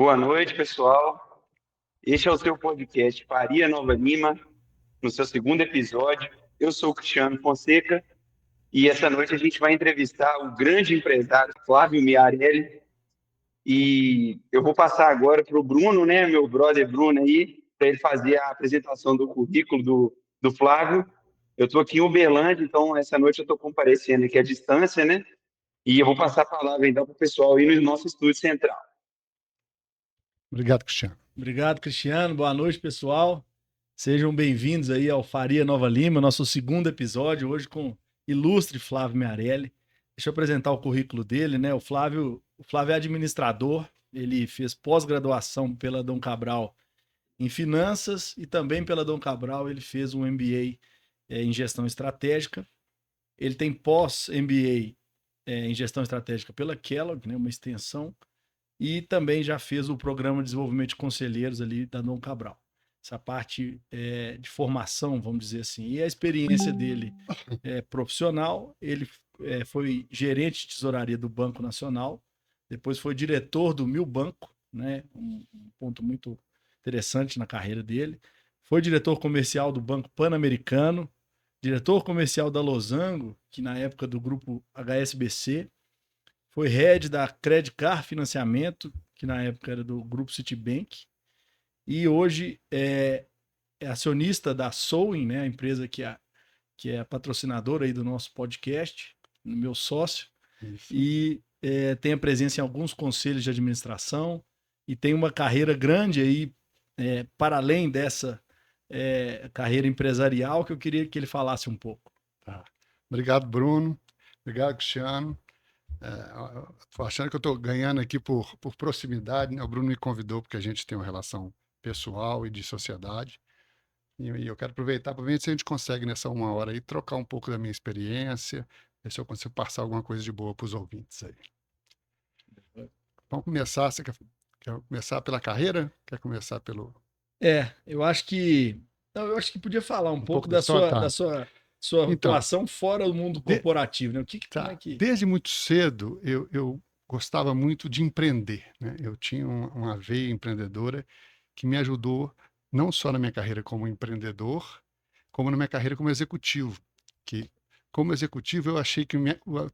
Boa noite, pessoal. Este é o seu podcast Faria Nova Lima, no seu segundo episódio. Eu sou o Cristiano Fonseca e essa noite a gente vai entrevistar o grande empresário Flávio Miarelli. E eu vou passar agora para o Bruno, né, meu brother Bruno aí, para ele fazer a apresentação do currículo do Flávio. Eu estou aqui em Uberlândia, então essa noite eu estou comparecendo aqui à distância, né? E eu vou passar a palavra então para o pessoal aí no nosso estúdio central. Obrigado, Cristiano. Obrigado, Cristiano. Boa noite, pessoal. Sejam bem-vindos aí ao Faria Nova Lima, nosso segundo episódio, hoje com o ilustre Flávio Miarelli. Deixa eu apresentar o currículo dele, né? O Flávio é administrador, ele fez pós-graduação pela Dom Cabral em finanças e também pela Dom Cabral ele fez um MBA em gestão estratégica. Ele tem pós-MBA em gestão estratégica pela Kellogg, né? Uma extensão. E também já fez o programa de desenvolvimento de conselheiros ali da Dom Cabral. Essa parte de formação, vamos dizer assim. E a experiência dele profissional, ele foi gerente de tesouraria do Banco Nacional, depois foi diretor do Milbanco, né? Um ponto muito interessante na carreira dele. Foi diretor comercial do Banco Pan-Americano, diretor comercial da Losango, que na época do grupo HSBC, foi head da Credit Car Financiamento, que na época era do grupo Citibank, e hoje é acionista da Sowing, né, a empresa que é patrocinadora aí do nosso podcast, meu sócio. Isso. E tem a presença em alguns conselhos de administração e tem uma carreira grande aí, para além dessa carreira empresarial, que eu queria que ele falasse um pouco. Tá. Obrigado, Bruno. Obrigado, Cristiano. Tô achando que eu estou ganhando aqui por proximidade, né? O Bruno me convidou porque a gente tem uma relação pessoal e de sociedade. E eu quero aproveitar para ver se a gente consegue, nessa uma hora aí, trocar um pouco da minha experiência, ver se eu consigo passar alguma coisa de boa para os ouvintes aí. Vamos começar. Você quer começar pela carreira? Quer começar pelo... Eu acho que podia falar um pouco da sua atuação fora do mundo corporativo, né? Como é que... Desde muito cedo, eu gostava muito de empreender, né? Eu tinha uma veia empreendedora que me ajudou não só na minha carreira como empreendedor, como na minha carreira como executivo. Que, como executivo, eu achei que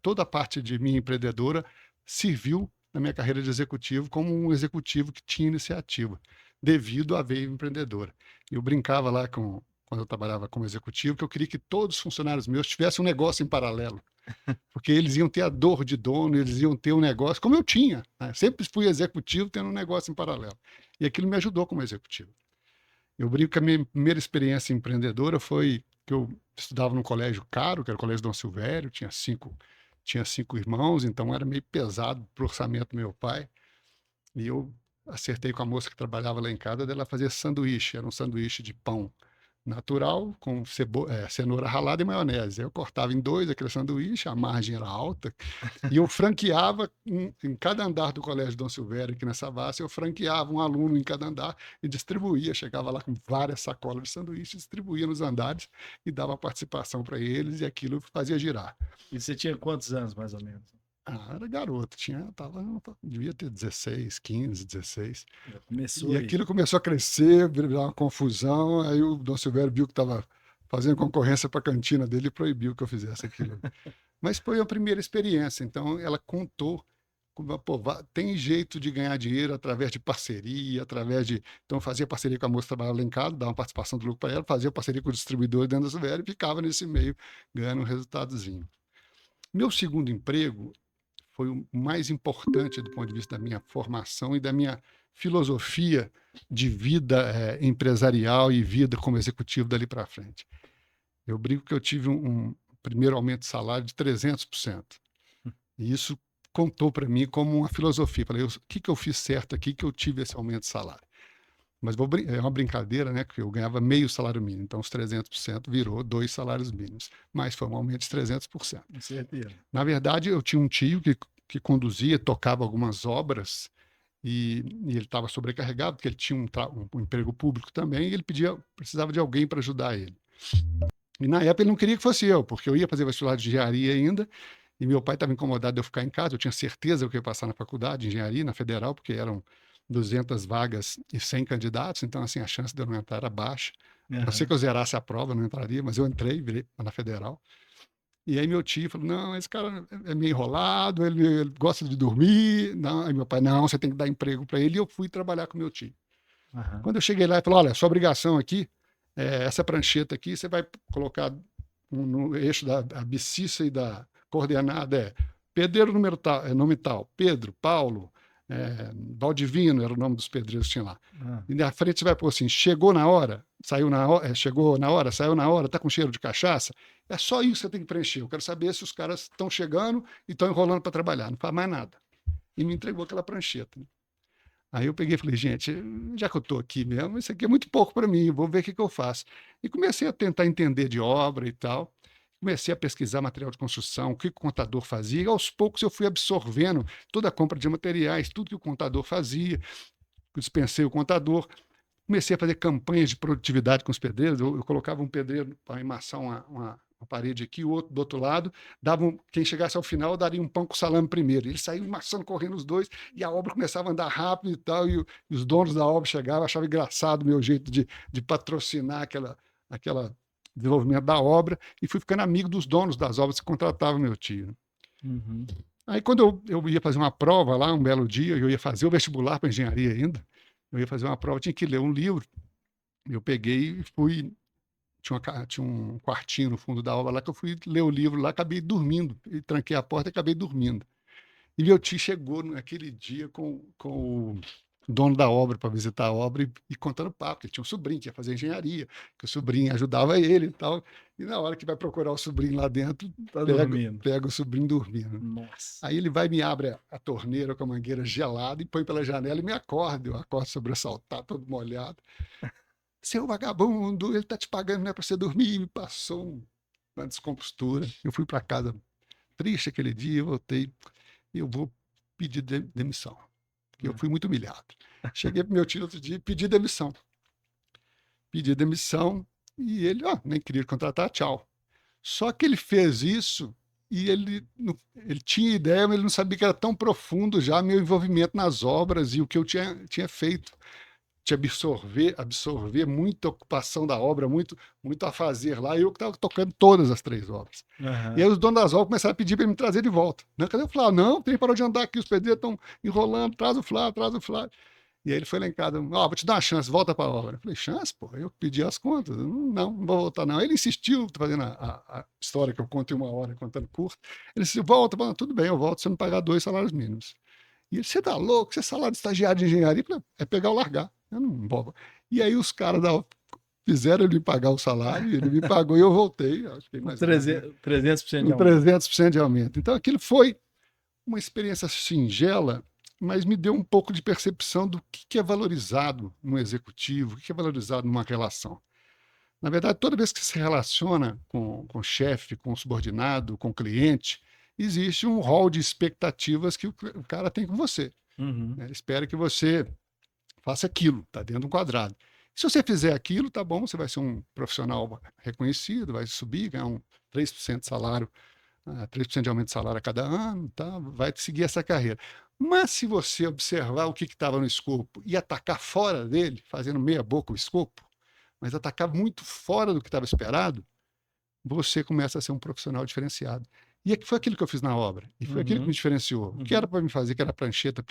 toda a parte de minha empreendedora serviu na minha carreira de executivo como um executivo que tinha iniciativa, devido à veia empreendedora. Eu brincava lá quando eu trabalhava como executivo, que eu queria que todos os funcionários meus tivessem um negócio em paralelo. Porque eles iam ter a dor de dono, eles iam ter um negócio, como eu tinha, né? Sempre fui executivo tendo um negócio em paralelo. E aquilo me ajudou como executivo. Eu brinco que a minha primeira experiência empreendedora foi que eu estudava num colégio caro, que era o Colégio Dom Silvério, tinha cinco irmãos, então era meio pesado pro orçamento do meu pai. E eu acertei com a moça que trabalhava lá em casa, dela fazer sanduíche, era um sanduíche de pão natural, com cenoura ralada e maionese. Eu cortava em dois aquele sanduíche, a margem era alta, e eu franqueava em cada andar do Colégio Dom Silvério, aqui na Savassi, eu franqueava um aluno em cada andar e distribuía, chegava lá com várias sacolas de sanduíche, distribuía nos andares e dava participação para eles, e aquilo fazia girar. E você tinha quantos anos, mais ou menos? Era garoto, devia ter 16, 15, 16. Começou e aí. Aquilo começou a crescer, virar uma confusão, aí o Dom Silvério viu que estava fazendo concorrência para a cantina dele e proibiu que eu fizesse aquilo. Mas foi a primeira experiência, então ela contou, tem jeito de ganhar dinheiro através de parceria, Então eu fazia parceria com a moça que trabalhava lá em casa, dava uma participação do lucro para ela, fazia parceria com o distribuidor dentro da Silvério e ficava nesse meio, ganhando um resultadozinho. Meu segundo emprego foi o mais importante do ponto de vista da minha formação e da minha filosofia de vida empresarial e vida como executivo dali para frente. Eu brinco que eu tive um primeiro aumento de salário de 300%. E isso contou para mim como uma filosofia. Falei, o que eu fiz certo aqui que eu tive esse aumento de salário? Mas é uma brincadeira, né? Que eu ganhava meio salário mínimo, então os 300% virou 2 salários mínimos, mas foi um aumento de 300%. Com certeza. Na verdade, eu tinha um tio que conduzia, tocava algumas obras e ele estava sobrecarregado, porque ele tinha um emprego público também, e ele precisava de alguém para ajudar ele. E na época ele não queria que fosse eu, porque eu ia fazer vestibular de engenharia ainda, e meu pai estava incomodado de eu ficar em casa, eu tinha certeza que eu ia passar na faculdade de engenharia, na Federal, porque eram 200 vagas e 100 candidatos, então assim, a chance de eu não entrar era baixa. A não ser Aham. que eu zerasse a prova, eu não entraria, mas eu entrei, virei na federal. E aí meu tio falou, não, esse cara é meio enrolado, ele gosta de dormir. Não. Aí meu pai, não, você tem que dar emprego para ele. E eu fui trabalhar com meu tio. Aham. Quando eu cheguei lá, ele falou, olha, sua obrigação aqui, essa prancheta aqui, você vai colocar no eixo da abscissa e da coordenada, pedreiro nome tal, Pedro, Paulo, Valdivino era o nome dos pedreiros que tinha lá. Ah. E na frente você vai pôr assim, chegou na hora, saiu na hora, chegou na hora, saiu na hora, tá com cheiro de cachaça. É só isso que você tem que preencher. Eu quero saber se os caras estão chegando e estão enrolando para trabalhar. Não faz mais nada. E me entregou aquela prancheta. Aí eu peguei e falei, gente, já que eu estou aqui mesmo, isso aqui é muito pouco para mim, vou ver o que eu faço. E comecei a tentar entender de obra e tal. Comecei a pesquisar material de construção, o que o contador fazia, e aos poucos eu fui absorvendo toda a compra de materiais, tudo que o contador fazia, dispensei o contador, comecei a fazer campanhas de produtividade com os pedreiros, eu colocava um pedreiro para emassar uma parede aqui, o outro do outro lado, quem chegasse ao final daria um pão com salame primeiro, eles saíam amassando, correndo os dois, e a obra começava a andar rápido e tal, e os donos da obra chegavam, achavam engraçado o meu jeito de patrocinar aquela desenvolvimento da obra, e fui ficando amigo dos donos das obras que contratavam meu tio. Uhum. Aí quando eu ia fazer uma prova lá, um belo dia, eu ia fazer o vestibular para engenharia ainda, eu ia fazer uma prova, tinha que ler um livro, eu peguei e fui, tinha um quartinho no fundo da obra lá, que eu fui ler o livro lá, acabei dormindo, e tranquei a porta e acabei dormindo. E meu tio chegou naquele dia com o dono da obra para visitar a obra e contando papo, que ele tinha um sobrinho que ia fazer engenharia, que o sobrinho ajudava ele e tal. E na hora que vai procurar o sobrinho lá dentro, Tá dormindo. pega o sobrinho dormindo. Nossa. Aí ele vai e me abre a torneira com a mangueira gelada e põe pela janela e me acorda. Eu acordo sobressaltado, todo molhado. Seu vagabundo, ele tá te pagando, não é para você dormir. Me passou uma descompostura. Eu fui para casa triste aquele dia, voltei. Eu vou pedir demissão. Eu fui muito humilhado. Cheguei para o meu tio outro dia e pedi demissão. Pedi demissão e ele, nem queria contratar, tchau. Só que ele fez isso e ele tinha ideia, mas ele não sabia que era tão profundo já meu envolvimento nas obras e o que eu tinha feito. De absorver muita ocupação da obra, muito a fazer lá. Eu que estava tocando todas as 3 obras. Uhum. E aí os donos das obras começaram a pedir para me trazer de volta. Né? Cadê o Flávio? Não, tem parou de andar aqui, os pedreiros estão enrolando, traz o Flávio. E aí ele foi lá em casa, vou te dar uma chance, volta para a obra. Eu falei, chance, pô, eu pedi as contas. Não vou voltar não. Ele insistiu, fazendo a história que eu conto em 1 hora, contando curto. Ele disse, volta, tudo bem, eu volto se eu não pagar 2 salários mínimos. E ele, você tá louco? Você é salário de estagiário de engenharia? Eu falei, é pegar ou largar. Eu não vou. E aí os caras fizeram ele me pagar o salário, ele me pagou e eu voltei. Acho que mais 300% de aumento. 300% de aumento. Então aquilo foi uma experiência singela, mas me deu um pouco de percepção do que é valorizado no executivo, o que é valorizado numa relação. Na verdade, toda vez que se relaciona com o chefe, com o subordinado, com o cliente, existe um rol de expectativas que o cara tem com você. Uhum. Ele espera que você faça aquilo, está dentro de um quadrado. Se você fizer aquilo, tá bom, você vai ser um profissional reconhecido, vai subir, ganhar 3% de salário, 3% de aumento de salário a cada ano, tá? Vai seguir essa carreira. Mas se você observar o que estava no escopo e atacar fora dele, fazendo meia boca o escopo, mas atacar muito fora do que estava esperado, você começa a ser um profissional diferenciado. E foi aquilo que eu fiz na obra. E foi aquilo que me diferenciou. O que era para me fazer, que era prancheta,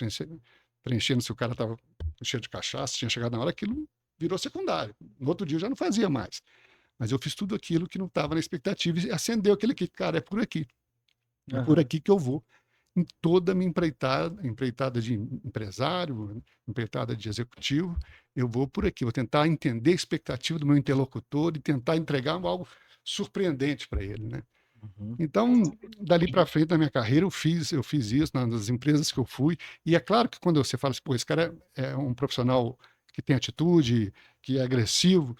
preenchendo se o cara estava cheio de cachaça, tinha chegado na hora, aquilo virou secundário. No outro dia eu já não fazia mais. Mas eu fiz tudo aquilo que não estava na expectativa e acendeu aquele que, cara, é por aqui. É por aqui que eu vou. Em toda a minha empreitada de empresário, empreitada de executivo, eu vou por aqui. Vou tentar entender a expectativa do meu interlocutor e tentar entregar algo surpreendente para ele, né? Então, dali para frente na minha carreira, eu fiz isso nas empresas que eu fui. E é claro que quando você fala assim, pô, esse cara é um profissional que tem atitude, que é agressivo,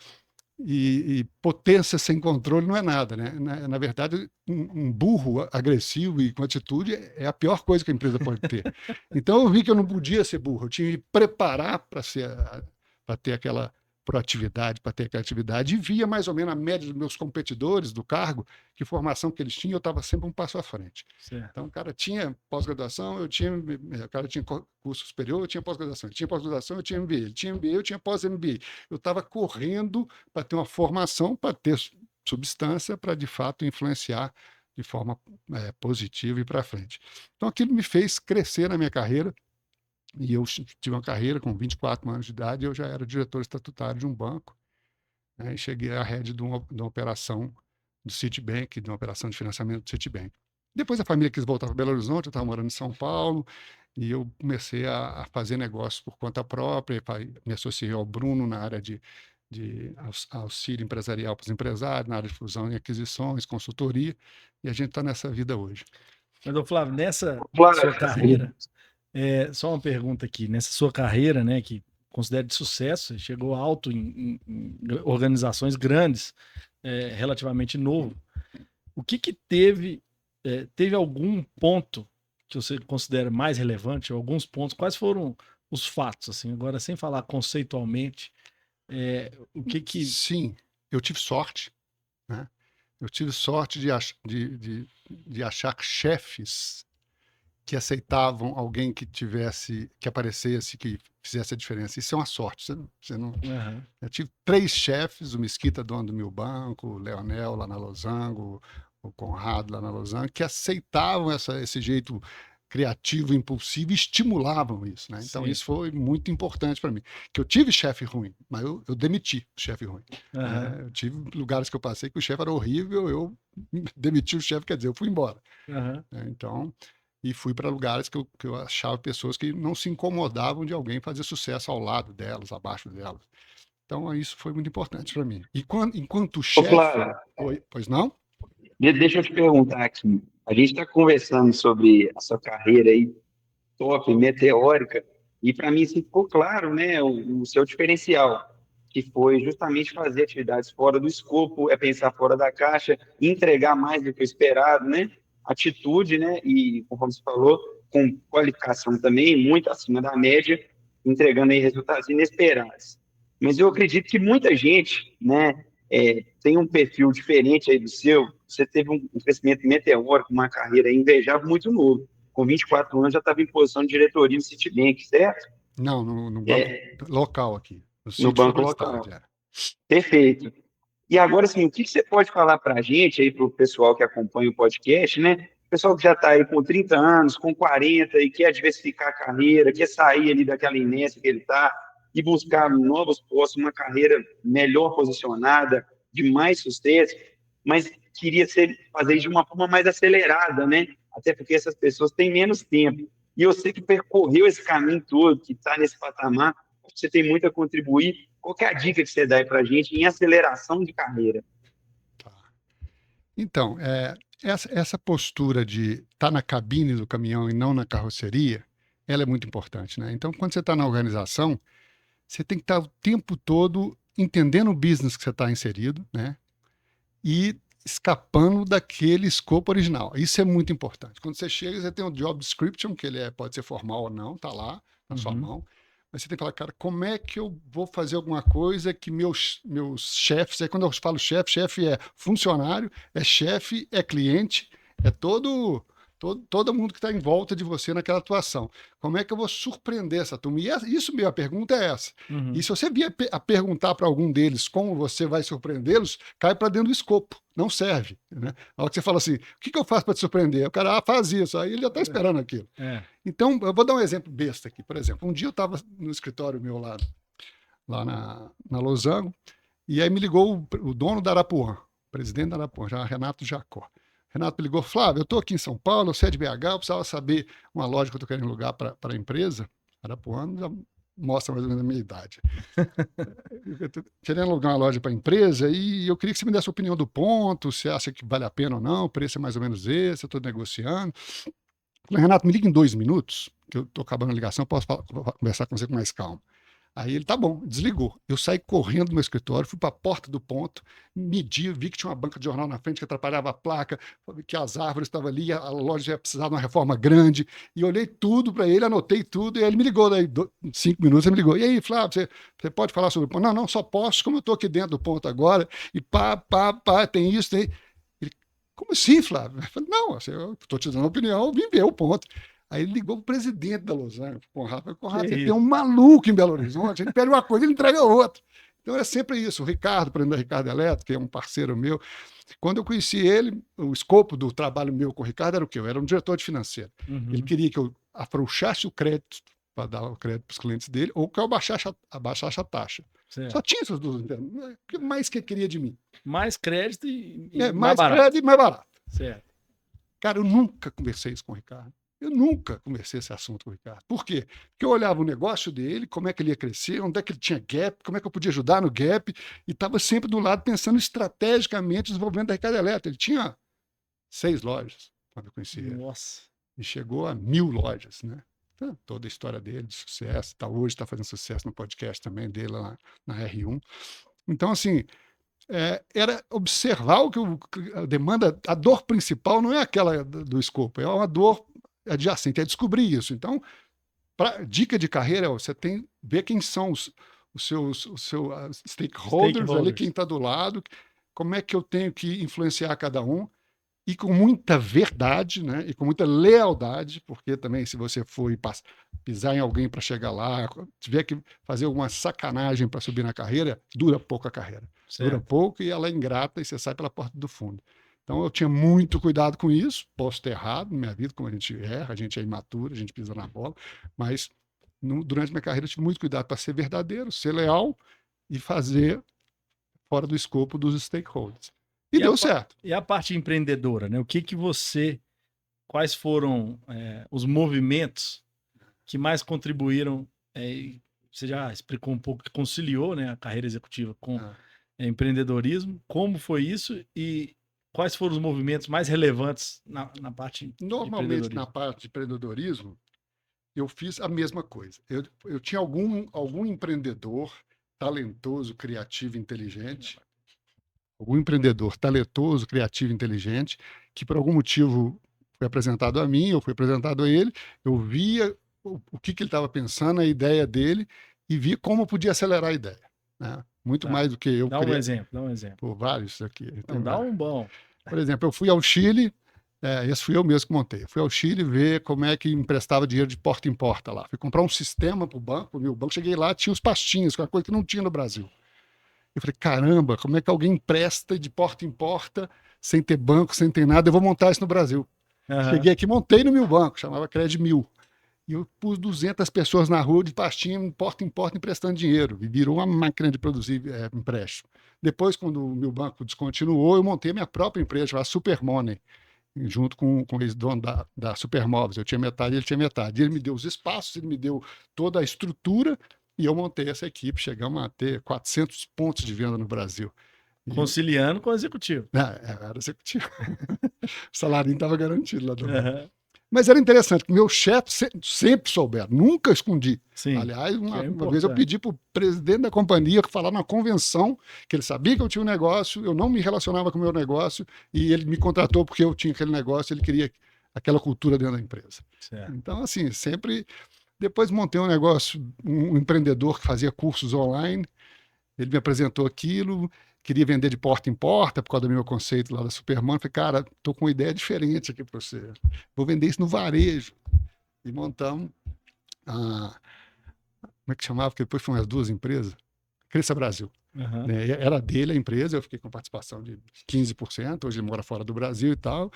e potência sem controle não é nada, né? Na verdade, um burro agressivo e com atitude é a pior coisa que a empresa pode ter. Então, eu vi que eu não podia ser burro, eu tinha que me preparar para ter aquela proatividade, para ter criatividade, e via mais ou menos a média dos meus competidores do cargo, que formação que eles tinham, eu estava sempre um passo à frente. Certo. Então, o cara tinha pós-graduação, o cara tinha curso superior, eu tinha pós-graduação, ele tinha pós-graduação, eu tinha MBA, ele tinha MBA, eu tinha pós-MBA. Eu estava correndo para ter uma formação, para ter substância, para, de fato, influenciar de forma positiva e para frente. Então, aquilo me fez crescer na minha carreira, e eu tive uma carreira com 24 anos de idade, eu já era diretor estatutário de um banco, né, e cheguei à head de uma operação do Citibank, de uma operação de financiamento do Citibank. Depois a família quis voltar para Belo Horizonte, eu estava morando em São Paulo, e eu comecei a fazer negócios por conta própria, me associei ao Bruno na área de auxílio empresarial para os empresários, na área de fusão e aquisições, consultoria, e a gente está nessa vida hoje. Mas, ô Flávio, nessa Flávio, sua carreira, só uma pergunta aqui, nessa sua carreira, né, que considero de sucesso, você chegou alto em organizações grandes, relativamente novo, o que teve algum ponto que você considera mais relevante, ou alguns pontos, quais foram os fatos, assim, agora sem falar conceitualmente, o que... Sim, eu tive sorte, né? Eu tive sorte de achar chefes que aceitavam alguém que aparecesse, que fizesse a diferença. Isso é uma sorte. Você não... Uhum. Eu tive 3 chefes, o Mesquita, dono do meu banco, o Leonel, lá na Losango, o Conrado, lá na Losango, que aceitavam esse jeito criativo, impulsivo, e estimulavam isso, né? Então, Sim. isso foi muito importante para mim. Que eu tive chefe ruim, mas eu demiti o chefe ruim. Uhum. Eu tive lugares que eu passei que o chefe era horrível, eu demiti o chefe, quer dizer, eu fui embora. Uhum. Então, e fui para lugares que eu achava pessoas que não se incomodavam de alguém fazer sucesso ao lado delas, abaixo delas. Então, isso foi muito importante para mim. E enquanto chefe... Flávio, Pois não? deixa eu te perguntar aqui. A gente está conversando sobre a sua carreira aí, top, meteórica, e para mim assim, ficou claro, né, o seu diferencial, que foi justamente fazer atividades fora do escopo, pensar fora da caixa, entregar mais do que o esperado, né? Atitude, né? E, conforme você falou, com qualificação também, muito acima da média, entregando aí resultados inesperados. Mas eu acredito que muita gente, né, tem um perfil diferente aí do seu. Você teve um crescimento meteórico, uma carreira invejável muito novo. Com 24 anos já estava em posição de diretoria no Citibank, certo? Não, no banco local aqui. No banco local. Perfeito. E agora, assim, o que você pode falar para a gente, aí, para o pessoal que acompanha o podcast, né? O pessoal que já está aí com 30 anos, com 40 e quer diversificar a carreira, quer sair ali daquela inércia que ele está e buscar novos postos, uma carreira melhor posicionada, de mais sucesso, mas queria fazer isso de uma forma mais acelerada, né? Até porque essas pessoas têm menos tempo. E eu sei que percorreu esse caminho todo, que está nesse patamar, você tem muito a contribuir. Qual que é a dica que você dá aí para a gente em aceleração de carreira? Tá. Então, essa postura de estar na cabine do caminhão e não na carroceria, ela é muito importante, né? Então, quando você está na organização, você tem que estar o tempo todo entendendo o business que você está inserido, né? E escapando daquele escopo original. Isso é muito importante. Quando você chega, você tem um job description, que ele pode ser formal ou não, está lá na sua mão. Mas você tem que falar, cara, como é que eu vou fazer alguma coisa que meus chefes... Aí quando eu falo chefe é funcionário, é chefe, é cliente, é todo mundo que está em volta de você naquela atuação. Como é que eu vou surpreender essa turma? E isso mesmo, a pergunta é essa. E se você vier a perguntar para algum deles como você vai surpreendê-los, cai para dentro do escopo, não serve. Né? Na hora que você fala assim, o que eu faço para te surpreender? O cara faz isso, aí ele já está esperando aquilo. Então, eu vou dar um exemplo besta aqui, por exemplo. Um dia eu estava no escritório meu lá na Losango, e aí me ligou o dono da Arapuã, o presidente da Arapuã, já Renato Jacó. Renato me ligou, Flávio, eu estou aqui em São Paulo, você é de BH, eu precisava saber uma loja que eu estou querendo alugar para a empresa. Arapuã já mostra mais ou menos a minha idade. Eu tô querendo alugar uma loja para a empresa e eu queria que você me desse a opinião do ponto, se acha que vale a pena ou não, o preço é mais ou menos esse, eu estou negociando. Eu falei, Renato, me liga em 2 minutos, que eu estou acabando a ligação, eu posso conversar com você com mais calma. Aí ele, tá bom, desligou. Eu saí correndo do meu escritório, fui para a porta do ponto, medi, vi que tinha uma banca de jornal na frente que atrapalhava a placa, que as árvores estavam ali, a loja ia precisar de uma reforma grande, e olhei tudo para ele, anotei tudo, e aí ele me ligou, daí 5 minutos ele me ligou. E aí, Flávio, você pode falar sobre o ponto? Não, não, só posso, como eu estou aqui dentro do ponto agora, e tem isso, tem... Ele, como assim, Flávio? Eu falei, não, eu estou te dando uma opinião, eu vim ver o ponto. Aí ele ligou para o presidente da Los Angeles, Conrado, você tem um maluco em Belo Horizonte, ele pede uma coisa, ele entrega outra. Então era sempre isso. O Ricardo, presidente da Ricardo Eletro, que é um parceiro meu, quando eu conheci ele, o escopo do trabalho meu com o Ricardo era o quê? Eu era um diretor de financeiro. Ele queria que eu afrouxasse o crédito para dar o crédito para os clientes dele, ou que eu abaixasse a taxa. Certo. Só tinha essas duas. O que mais que ele queria de mim? Mais crédito e mais barato. Crédito e mais barato. Certo. Cara, eu nunca conversei isso com o Ricardo. Eu nunca conversei esse assunto com o Ricardo. Por quê? Porque eu olhava o negócio dele, como é que ele ia crescer, onde é que ele tinha gap, como é que eu podia ajudar no gap, e estava sempre do lado pensando estrategicamente no desenvolvimento da Ricardo Eletro. Ele tinha 6 lojas quando eu conheci ele. Nossa. E chegou a 1000 lojas, né? Então, toda a história dele, de sucesso, hoje está fazendo sucesso no podcast também dele lá na R1. Então, assim, era observar o que a demanda, a dor principal não é aquela do escopo, é uma dor adjacente, é descobrir isso. Então, dica de carreira, você tem que ver quem são os seus stakeholders ali, quem está do lado, como é que eu tenho que influenciar cada um, e com muita verdade, né? E com muita lealdade, porque também se você for pisar em alguém para chegar lá, tiver que fazer alguma sacanagem para subir na carreira, dura pouco a carreira. Certo. Dura pouco e ela é ingrata e você sai pela porta do fundo. Então eu tinha muito cuidado com isso, posso ter errado na minha vida, como a gente erra, a gente é imaturo, a gente pisa na bola, mas durante minha carreira eu tive muito cuidado para ser verdadeiro, ser leal e fazer fora do escopo dos stakeholders. E deu certo. E a parte empreendedora, né? Quais foram os movimentos que mais contribuíram? Você já explicou um pouco que conciliou, né, a carreira executiva com empreendedorismo. Como foi isso e quais foram os movimentos mais relevantes na parte Normalmente, na parte de empreendedorismo, eu fiz a mesma coisa. Eu tinha algum empreendedor talentoso, criativo, inteligente, algum empreendedor talentoso, criativo, inteligente, que por algum motivo foi apresentado a mim, eu fui apresentado a ele, eu via o que ele estava pensando, a ideia dele, e via como eu podia acelerar a ideia. Né? Muito mais do que eu. Dá um exemplo. Por vários aqui. Não, dá um bom. Por exemplo, eu fui ao Chile, esse fui eu mesmo que montei. Eu fui ao Chile ver como é que emprestava dinheiro de porta em porta lá. Fui comprar um sistema para o banco, pro meu banco, cheguei lá, tinha os pastinhos, que é uma coisa que não tinha no Brasil. Eu falei, caramba, como é que alguém empresta de porta em porta, sem ter banco, sem ter nada? Eu vou montar isso no Brasil. Cheguei aqui, montei no meu banco, chamava Cred 1000. E eu pus 200 pessoas na rua de pastinha, porta em porta, emprestando dinheiro. E virou uma máquina de produzir empréstimo. Depois, quando o meu banco descontinuou, eu montei a minha própria empresa, chamada Super Money, junto com o ex-dono da Supermóveis. Eu tinha metade, ele tinha metade. Ele me deu os espaços, ele me deu toda a estrutura, e eu montei essa equipe. Chegamos a ter 400 pontos de venda no Brasil. Conciliando com o executivo. Era executivo. O salário estava garantido lá do banco. Mas era interessante, que meus chefes sempre souberam, nunca escondi. Sim, aliás, uma vez eu pedi para o presidente da companhia falar na convenção que ele sabia que eu tinha um negócio, eu não me relacionava com o meu negócio, e ele me contratou porque eu tinha aquele negócio, ele queria aquela cultura dentro da empresa. Certo. Então, assim, sempre... Depois montei um negócio, um empreendedor que fazia cursos online, ele me apresentou aquilo, queria vender de porta em porta, por causa do meu conceito lá da Superman. Falei, cara, tô com uma ideia diferente aqui para você. Vou vender isso no varejo. E montamos como é que chamava? Porque depois foram as duas empresas. Cresça Brasil. Era dele a empresa, eu fiquei com participação de 15%, hoje ele mora fora do Brasil e tal.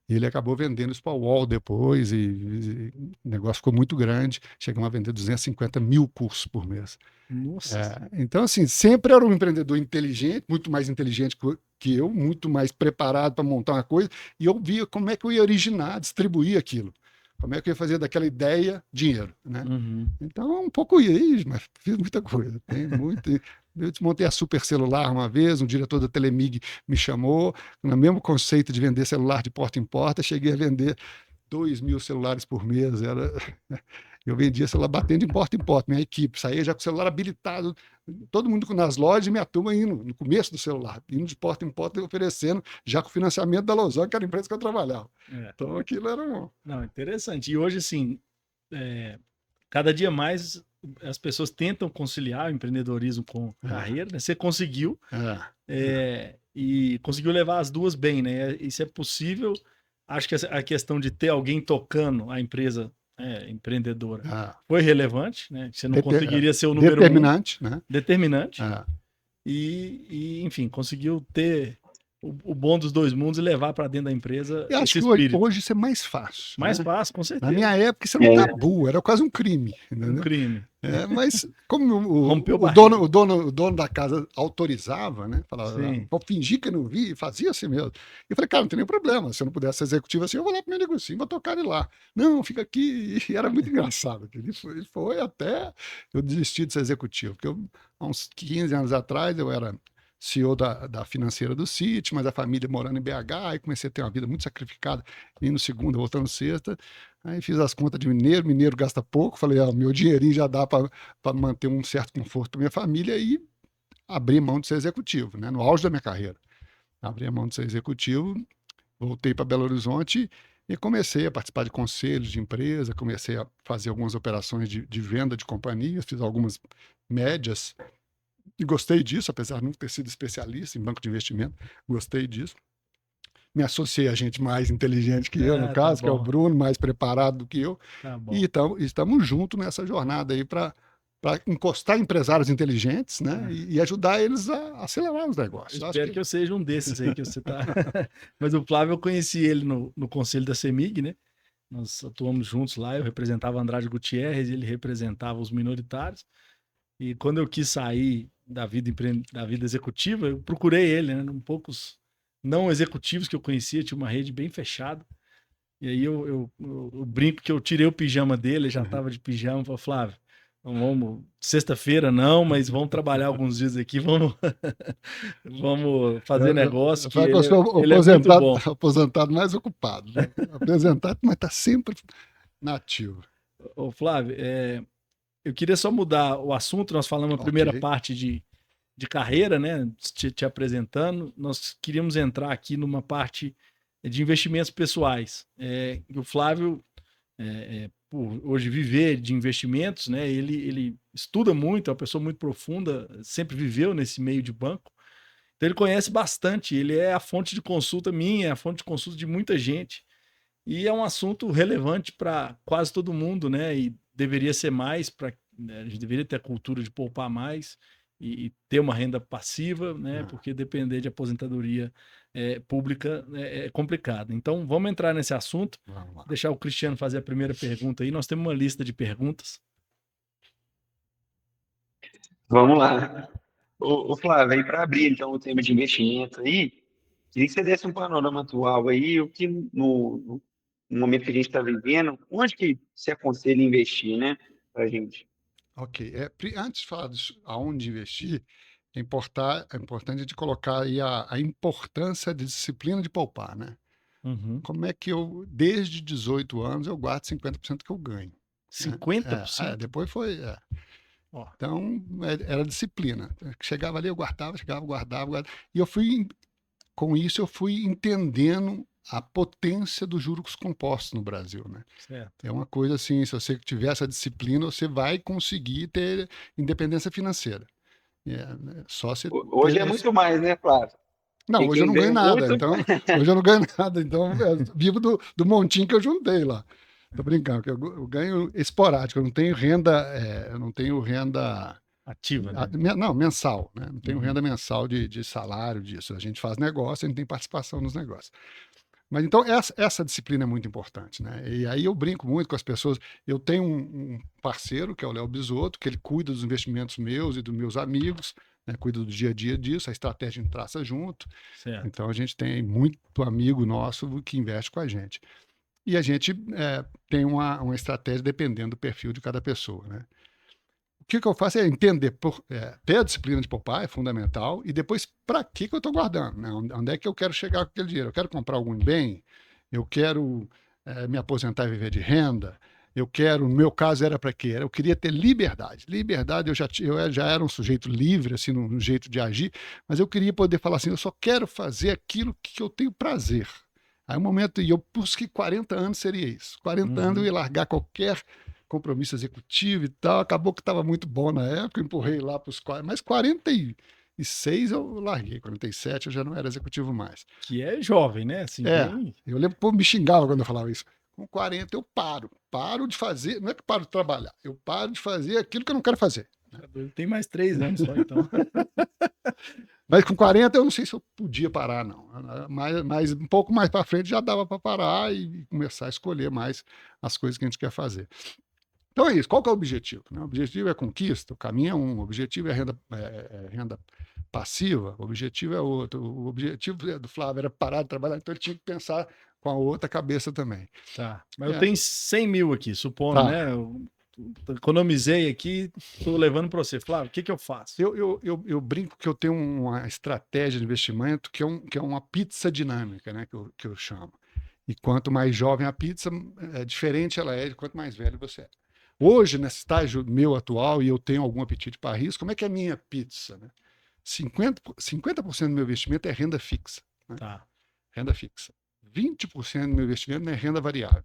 E ele acabou vendendo isso para o UOL depois, e o negócio ficou muito grande. Chegamos a vender 250 mil cursos por mês. Nossa. Então, assim, sempre era um empreendedor inteligente, muito mais inteligente que eu, muito mais preparado para montar uma coisa, e eu via como é que eu ia originar, distribuir aquilo. Como é que eu ia fazer daquela ideia dinheiro, né? Então, um pouco isso, mas fiz muita coisa. Tem muito... Eu desmontei a Super Celular uma vez, um diretor da Telemig me chamou, no mesmo conceito de vender celular de porta em porta, cheguei a vender 2.000 celulares por mês. Eu vendia celular batendo de porta em porta, minha equipe saía já com o celular habilitado, todo mundo nas lojas e minha turma indo, no começo do celular, indo de porta em porta e oferecendo, já com o financiamento da Lozão, que era a empresa que eu trabalhava. Então aquilo era um... Não, interessante. E hoje, assim, cada dia mais as pessoas tentam conciliar o empreendedorismo com carreira, né? Você conseguiu, e conseguiu levar as duas bem, né? Isso é possível. Acho que a questão de ter alguém tocando a empresa empreendedora foi relevante, né? Você não conseguiria ser o número determinante, né? Determinante. Enfim, conseguiu ter o bom dos dois mundos e levar para dentro da empresa. Eu acho que hoje isso é mais fácil. Mais fácil, com certeza. Na minha época, isso era um tabu, era quase um crime. Entendeu? Um crime. Mas como o dono da casa autorizava, né? Falava, vou fingir que eu não vi, fazia assim mesmo. Eu falei, cara, não tem nenhum problema. Se eu não pudesse ser executivo assim, eu vou lá pro meu negocinho, vou tocar ele lá. Não, fica aqui. E era muito engraçado. Ele foi até eu desistir de ser executivo. Porque há uns 15 anos atrás, eu era CEO da financeira do City, mas a família morando em BH, aí comecei a ter uma vida muito sacrificada, indo segunda, voltando sexta, aí fiz as contas de mineiro gasta pouco, falei, meu dinheirinho já dá para manter um certo conforto para minha família e abri mão de ser executivo, né, no auge da minha carreira. Abri a mão de ser executivo, voltei para Belo Horizonte e comecei a participar de conselhos de empresa, comecei a fazer algumas operações de venda de companhias, fiz algumas médias, e gostei disso, apesar de não ter sido especialista em banco de investimento, gostei disso. Me associei a gente mais inteligente que eu, no caso, que é o Bruno, mais preparado do que eu. E estamos juntos nessa jornada aí para encostar empresários inteligentes, né? E ajudar eles a acelerar os negócios. Espero que eu seja um desses aí que você está. Mas o Flávio, eu conheci ele no conselho da CEMIG, né? Nós atuamos juntos lá, eu representava Andrade Gutierrez, ele representava os minoritários. E quando eu quis sair da vida executiva, eu procurei ele, né? Poucos não executivos que eu conhecia, tinha uma rede bem fechada. E aí eu brinco que eu tirei o pijama dele, já estava de pijama, falei, Flávio, vamos, sexta-feira não, mas vamos trabalhar alguns dias aqui, vamos fazer negócio. Que eu sou aposentado mais ocupado, né? Aposentado, mas está sempre nativo. Ô, Flávio, eu queria só mudar o assunto. Nós falamos a primeira parte de carreira, né? Te apresentando. Nós queríamos entrar aqui numa parte de investimentos pessoais. O Flávio, por hoje viver de investimentos, né? Ele estuda muito, é uma pessoa muito profunda, sempre viveu nesse meio de banco. Então ele conhece bastante, ele é a fonte de consulta minha, é a fonte de consulta de muita gente. E é um assunto relevante para quase todo mundo, né? E deveria ser mais, a gente deveria ter a cultura de poupar mais e ter uma renda passiva, né? Porque depender de aposentadoria pública é complicado. Então, vamos entrar nesse assunto. Deixar o Cristiano fazer a primeira pergunta aí. Nós temos uma lista de perguntas. Vamos lá. Ô Flávio, aí para abrir então o tema de investimento aí, queria que você desse um panorama atual aí, o que no momento que a gente está vivendo, onde que se aconselha investir, né, para a gente? Ok. Antes de falar aonde investir, é importante a gente colocar aí a importância de disciplina de poupar, né? Como é que eu, desde 18 anos, eu guardo 50% que eu ganho. 50%? Depois foi... Então, era disciplina. Chegava ali, eu guardava. E com isso, eu fui entendendo a potência dos juros compostos no Brasil, né? Certo. É uma coisa assim, se você tiver essa disciplina, você vai conseguir ter independência financeira. Hoje é muito mais, né, Flávio? Não, hoje eu não ganho nada, então vivo do montinho que eu juntei lá. Tô brincando, eu ganho esporádico, eu não tenho renda, ativa, né? Não, mensal, né? Não tenho renda mensal de salário disso. A gente faz negócio, a gente tem participação nos negócios. Mas então essa disciplina é muito importante, né? E aí eu brinco muito com as pessoas. Eu tenho um parceiro, que é o Léo Bisotto, que ele cuida dos investimentos meus e dos meus amigos, né? Cuida do dia a dia disso, a estratégia a gente traça junto. Certo. Então a gente tem muito amigo nosso que investe com a gente. E a gente tem uma estratégia dependendo do perfil de cada pessoa, né? O que eu faço é entender, ter a disciplina de poupar, é fundamental, e depois, para que eu estou guardando? Né? Onde é que eu quero chegar com aquele dinheiro? Eu quero comprar algum bem? Eu quero me aposentar e viver de renda? no meu caso era para quê? Eu queria ter liberdade. Liberdade, eu já era um sujeito livre, assim, no jeito de agir, mas eu queria poder falar assim, eu só quero fazer aquilo que eu tenho prazer. Aí um momento, e eu pus que 40 anos seria isso. 40 anos eu ia largar qualquer compromisso executivo e tal, acabou que estava muito bom na época, eu empurrei lá para os 40, mas 46 eu larguei, 47 eu já não era executivo mais. Que é jovem, né? Assim, bem... Eu lembro que o povo me xingava quando eu falava isso. Com 40 eu paro de fazer, não é que paro de trabalhar, eu paro de fazer aquilo que eu não quero fazer. Tem mais 3 anos só, então. Mas com 40 eu não sei se eu podia parar, não. Mas um pouco mais para frente já dava para parar e começar a escolher mais as coisas que a gente quer fazer. Então é isso. Qual que é o objetivo? O objetivo é conquista, o caminho é um, o objetivo é renda passiva, o objetivo é outro. O objetivo do Flávio era parar de trabalhar, então ele tinha que pensar com a outra cabeça também. Tá. Mas eu tenho 100 mil aqui, supondo, Tá. né? Eu economizei aqui, estou levando para você. Flávio, o que eu faço? Eu brinco que eu tenho uma estratégia de investimento que é uma pizza dinâmica, né? Que eu chamo. E quanto mais jovem a pizza, diferente ela é de quanto mais velho você é. Hoje, nesse estágio meu atual, e eu tenho algum apetite para risco, como é que é a minha pizza? Né? 50% do meu investimento é renda fixa. Né? Tá. Renda fixa. 20% do meu investimento é renda variável.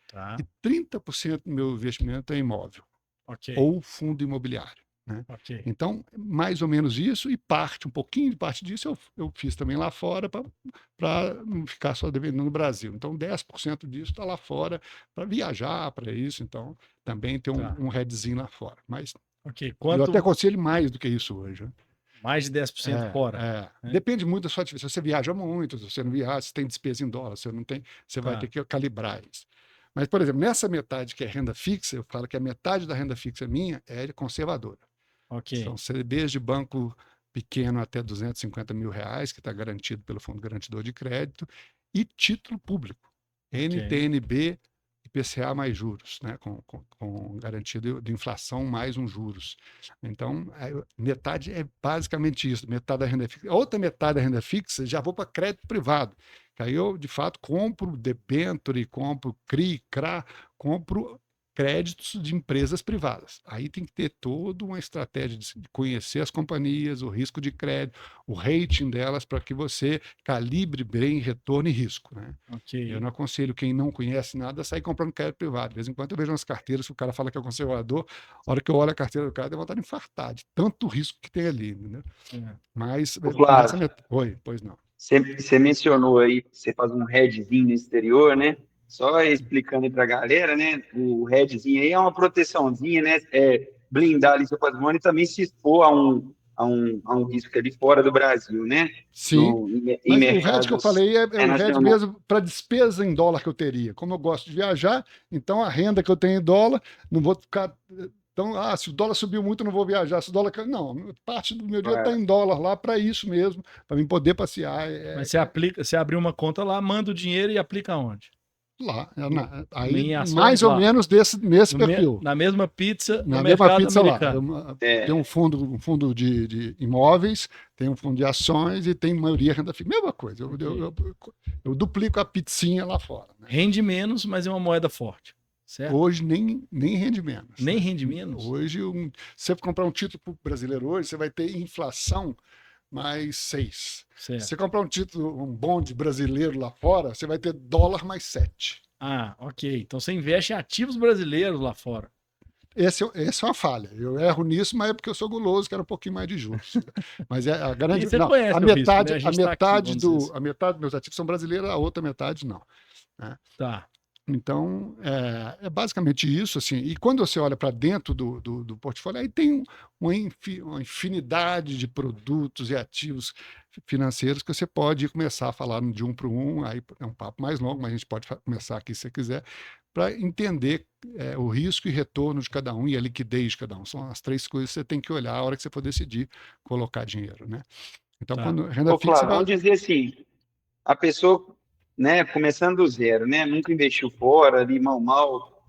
Tá. E 30% do meu investimento é imóvel. Ok. Ou fundo imobiliário. Né? Ok. Então, mais ou menos isso, e um pouquinho de parte disso eu fiz também lá fora para não ficar só devendo no Brasil. Então, 10% disso está lá fora para viajar, para isso. Então, também tem um headzinho lá fora. Mas ok. eu até aconselho mais do que isso hoje. Né? Mais de 10% fora. Né? Depende muito da sua atividade. Se você viaja muito, se você não viaja, se tem despesa em dólar, se não tem, você vai ter que calibrar isso. Mas, por exemplo, nessa metade que é renda fixa, eu falo que a metade da renda fixa minha é conservadora. Ok. São CDBs de banco pequeno até 250 mil reais, que está garantido pelo Fundo Garantidor de Crédito, e título público, NTNB, IPCA mais juros, né? com garantia de inflação mais uns juros. Então, metade é basicamente isso, metade da renda fixa. A outra metade da renda fixa, já vou para crédito privado, que aí eu, de fato, compro debênture, compro CRI, CRA, compro créditos de empresas privadas. Aí tem que ter toda uma estratégia de conhecer as companhias, o risco de crédito, o rating delas, para que você calibre bem retorno e risco. Né? Okay. Eu não aconselho quem não conhece nada a sair comprando crédito privado. De vez em quando eu vejo umas carteiras que o cara fala que é conservador, a hora que eu olho a carteira do cara, dá vontade de infartar, de tanto risco que tem ali. Entendeu? Mas, Claro. Oi, pois não. Você mencionou aí, você faz um hedgezinho no exterior, né? Só explicando aí para a galera, né? O hedgezinho aí é uma proteçãozinha, né? Blindar ali seu patrimônio e também se expor a um risco ali fora do Brasil, né? Sim, mas o hedge que eu falei é o hedge mesmo para despesa em dólar que eu teria. Como eu gosto de viajar, então a renda que eu tenho em dólar, não vou ficar... Então, se o dólar subiu muito, eu não vou viajar. Se o dólar... Não, parte do meu dinheiro está em dólar lá para isso mesmo, para mim poder passear. Mas você abriu uma conta lá, manda o dinheiro e aplica onde? Lá, aí mais ou menos nesse perfil. Na mesma pizza, na no mesma mercado pizza americano. Lá. Tem um fundo de imóveis, tem um fundo de ações e tem maioria renda fixa. Mesma coisa. Eu duplico a pizzinha lá fora. Né? Rende menos, mas é uma moeda forte. Certo? Hoje nem rende menos. Nem rende menos? Hoje, se você comprar um título brasileiro hoje, você vai ter inflação mais 6. Se você comprar um bonde brasileiro lá fora, você vai ter dólar mais 7. Ah, ok. Então você investe em ativos brasileiros lá fora. Essa é uma falha. Eu erro nisso, mas é porque eu sou guloso, quero um pouquinho mais de juros. Mas a grande... Você conhece a metade, risco, né? a metade dos meus ativos são brasileiros, a outra metade não. Né? Tá. Então, é basicamente isso. Assim. E quando você olha para dentro do portfólio, aí tem uma infinidade de produtos e ativos financeiros que você pode começar a falar de um para um. Aí é um papo mais longo, mas a gente pode começar aqui se você quiser, para entender o risco e retorno de cada um e a liquidez de cada um. São as 3 coisas que você tem que olhar a hora que você for decidir colocar dinheiro. Né? Então, quando renda fixa... Vamos dizer assim, a pessoa... Né, começando do zero, né, nunca investiu fora, ali mal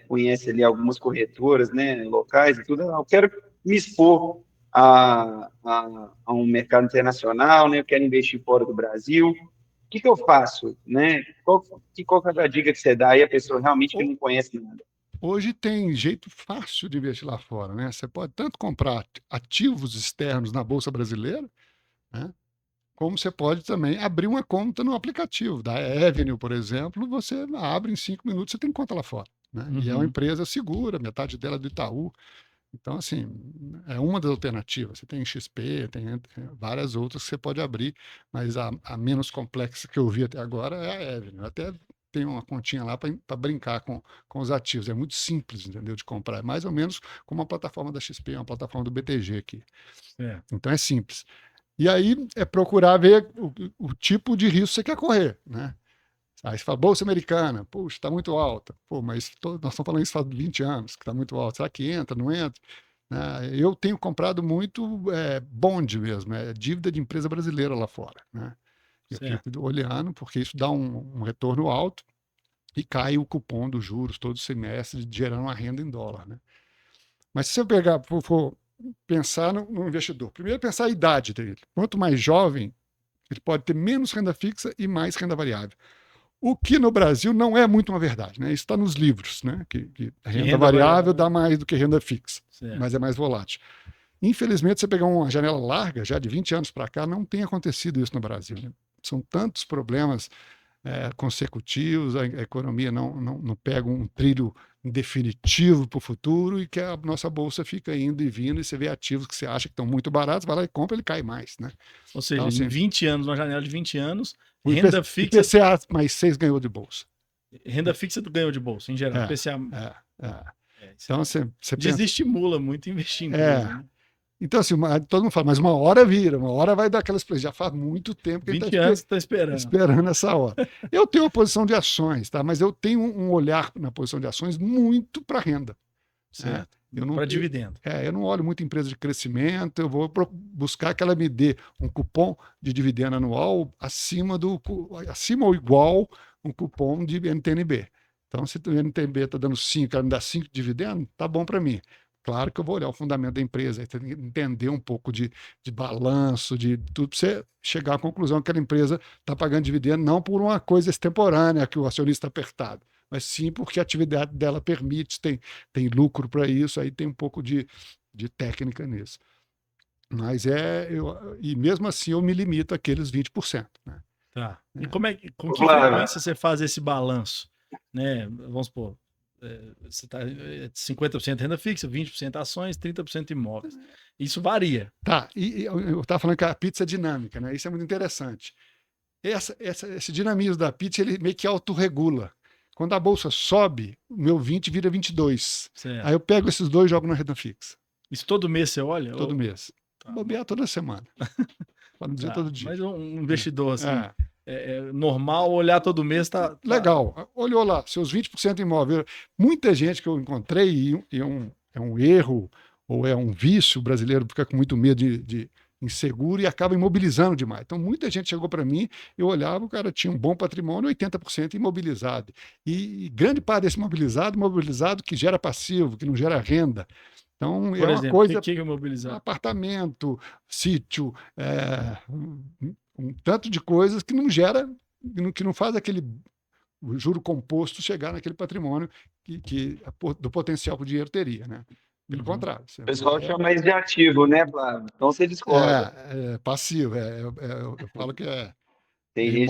conhece ali algumas corretoras, né, locais e tudo, eu quero me expor a um mercado internacional, né, eu quero investir fora do Brasil, o que eu faço, né, qual é a dica que você dá aí a pessoa realmente que não conhece nada? Hoje tem jeito fácil de investir lá fora, né? Você pode tanto comprar ativos externos na Bolsa Brasileira, né? Como você pode também abrir uma conta no aplicativo da Avenue, por exemplo, você abre em 5 minutos, você tem conta lá fora, né? E é uma empresa segura, metade dela é do Itaú. Então, assim, é uma das alternativas. Você tem XP, tem várias outras que você pode abrir, mas a menos complexa que eu vi até agora é a Avenue. Eu até tenho uma continha lá para brincar com os ativos. É muito simples, entendeu, de comprar. É mais ou menos como uma plataforma da XP, uma plataforma do BTG aqui. Então é simples. E aí é procurar ver o tipo de risco que você quer correr, né? Aí você fala, Bolsa Americana, puxa, está muito alta. Pô, mas nós estamos falando isso faz 20 anos, que está muito alta. Será que entra, não entra? Né? Eu tenho comprado muito bond mesmo, dívida de empresa brasileira lá fora, né? Eu fico olhando, porque isso dá um retorno alto e cai o cupom dos juros todo semestre, gerando uma renda em dólar, né? Mas se você for pensar no investidor, primeiro pensar a idade dele. Quanto mais jovem, ele pode ter menos renda fixa e mais renda variável. O que no Brasil não é muito uma verdade, né? Isso está nos livros, né? Que a renda variável dá mais do que renda fixa, mas é mais volátil. Infelizmente, você pegar uma janela larga, já de 20 anos para cá, não tem acontecido isso no Brasil, né? São tantos problemas consecutivos, a economia não pega um trilho definitivo para o futuro e que a nossa bolsa fica indo e vindo e você vê ativos que você acha que estão muito baratos, vai lá e compra, ele cai mais, né? Ou seja, então, assim, em 20 anos, uma janela de 20 anos, o renda fixa... IPCA mais 6 ganhou de bolsa. Renda fixa ganhou de bolsa, em geral. IPCA... Então, você desestimula muito investir em coisa, né? Então, assim, todo mundo fala, mas uma hora vira, uma hora vai dar aquela explosão. Já faz muito tempo que 20 anos está esperando essa hora. Eu tenho uma posição de ações, tá? Mas eu tenho um olhar na posição de ações muito para renda. Certo. Para dividendo. Eu não olho muito empresa de crescimento, eu vou buscar que ela me dê um cupom de dividendo anual acima ou igual um cupom de NTNB. Então, se o NTNB está dando 5, ela me dá 5 de dividendo, tá bom para mim. Claro que eu vou olhar o fundamento da empresa, entender um pouco de balanço, de tudo, para você chegar à conclusão que aquela empresa está pagando dividendo não por uma coisa extemporânea, que o acionista está apertado, mas sim porque a atividade dela permite, tem lucro para isso, aí tem um pouco de técnica nisso. Mas e mesmo assim eu me limito àqueles 20%. Né? Tá. E com que frequência você faz esse balanço? Né? Vamos supor, você está 50% renda fixa, 20% ações, 30% imóveis. Isso varia. Tá, e eu estava falando que a pizza é dinâmica, né? Isso é muito interessante. Esse dinamismo da pizza, ele meio que autorregula. Quando a bolsa sobe, o meu 20 vira 22. Certo. Aí eu pego esses dois e jogo na renda fixa. Isso todo mês você olha? Todo mês. Tá. Bobear toda semana. Para não dizer todo dia. Mas um investidor assim... normal olhar todo mês tá... Legal, olhou lá, seus 20% imóvel. Muita gente que eu encontrei, e é um erro ou é um vício, o brasileiro fica com muito medo de inseguro e acaba imobilizando demais. Então, muita gente chegou para mim, eu olhava, o cara tinha um bom patrimônio, 80% imobilizado. E grande parte desse imobilizado que gera passivo, que não gera renda. Então, por exemplo, uma coisa... O que é imobilizado? Apartamento, sítio, um tanto de coisas que não gera, que não faz aquele juro composto chegar naquele patrimônio que do potencial que o dinheiro teria, né? Pelo contrário. O pessoal chama mais de ativo, né, Flávio? Então você discorda. Passivo. Eu falo que Tem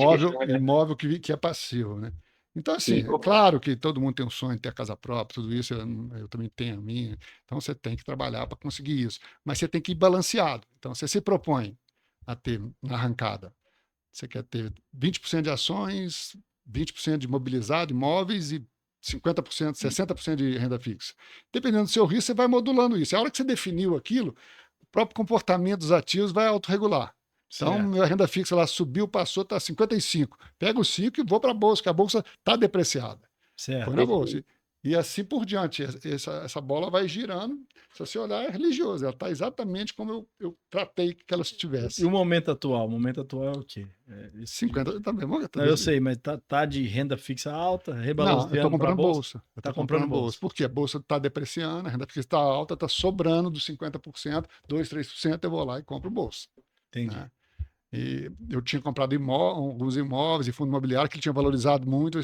imóvel que é passivo, né? Então, assim, é claro que todo mundo tem um sonho de ter a casa própria, tudo isso, eu também tenho a minha. Então, você tem que trabalhar para conseguir isso. Mas você tem que ir balanceado. Então, você se propõe a ter, na arrancada, você quer ter 20% de ações, 20% de imobilizado, imóveis e 50%, 60% de renda fixa. Dependendo do seu risco, você vai modulando isso. A hora que você definiu aquilo, o próprio comportamento dos ativos vai autorregular. Então, minha renda fixa lá subiu, passou, está 55. Pega os 5 e vou para a bolsa, que a bolsa está depreciada. Certo. Põe na bolsa. E assim por diante. Essa bola vai girando. Se você olhar, é religioso. Ela está exatamente como eu tratei que ela estivesse. E o momento atual? O momento atual é o quê? 50 também. Não, eu sei, mas tá de renda fixa alta, rebalanceando. Não, eu estou comprando bolsa. Está comprando bolsa. Porque a bolsa está depreciando, a renda fixa está alta, está sobrando dos 50%, 2%, 3%, eu vou lá e compro bolsa. Entendi. Né? E eu tinha comprado alguns imóveis e fundo imobiliário que tinha valorizado muito, eu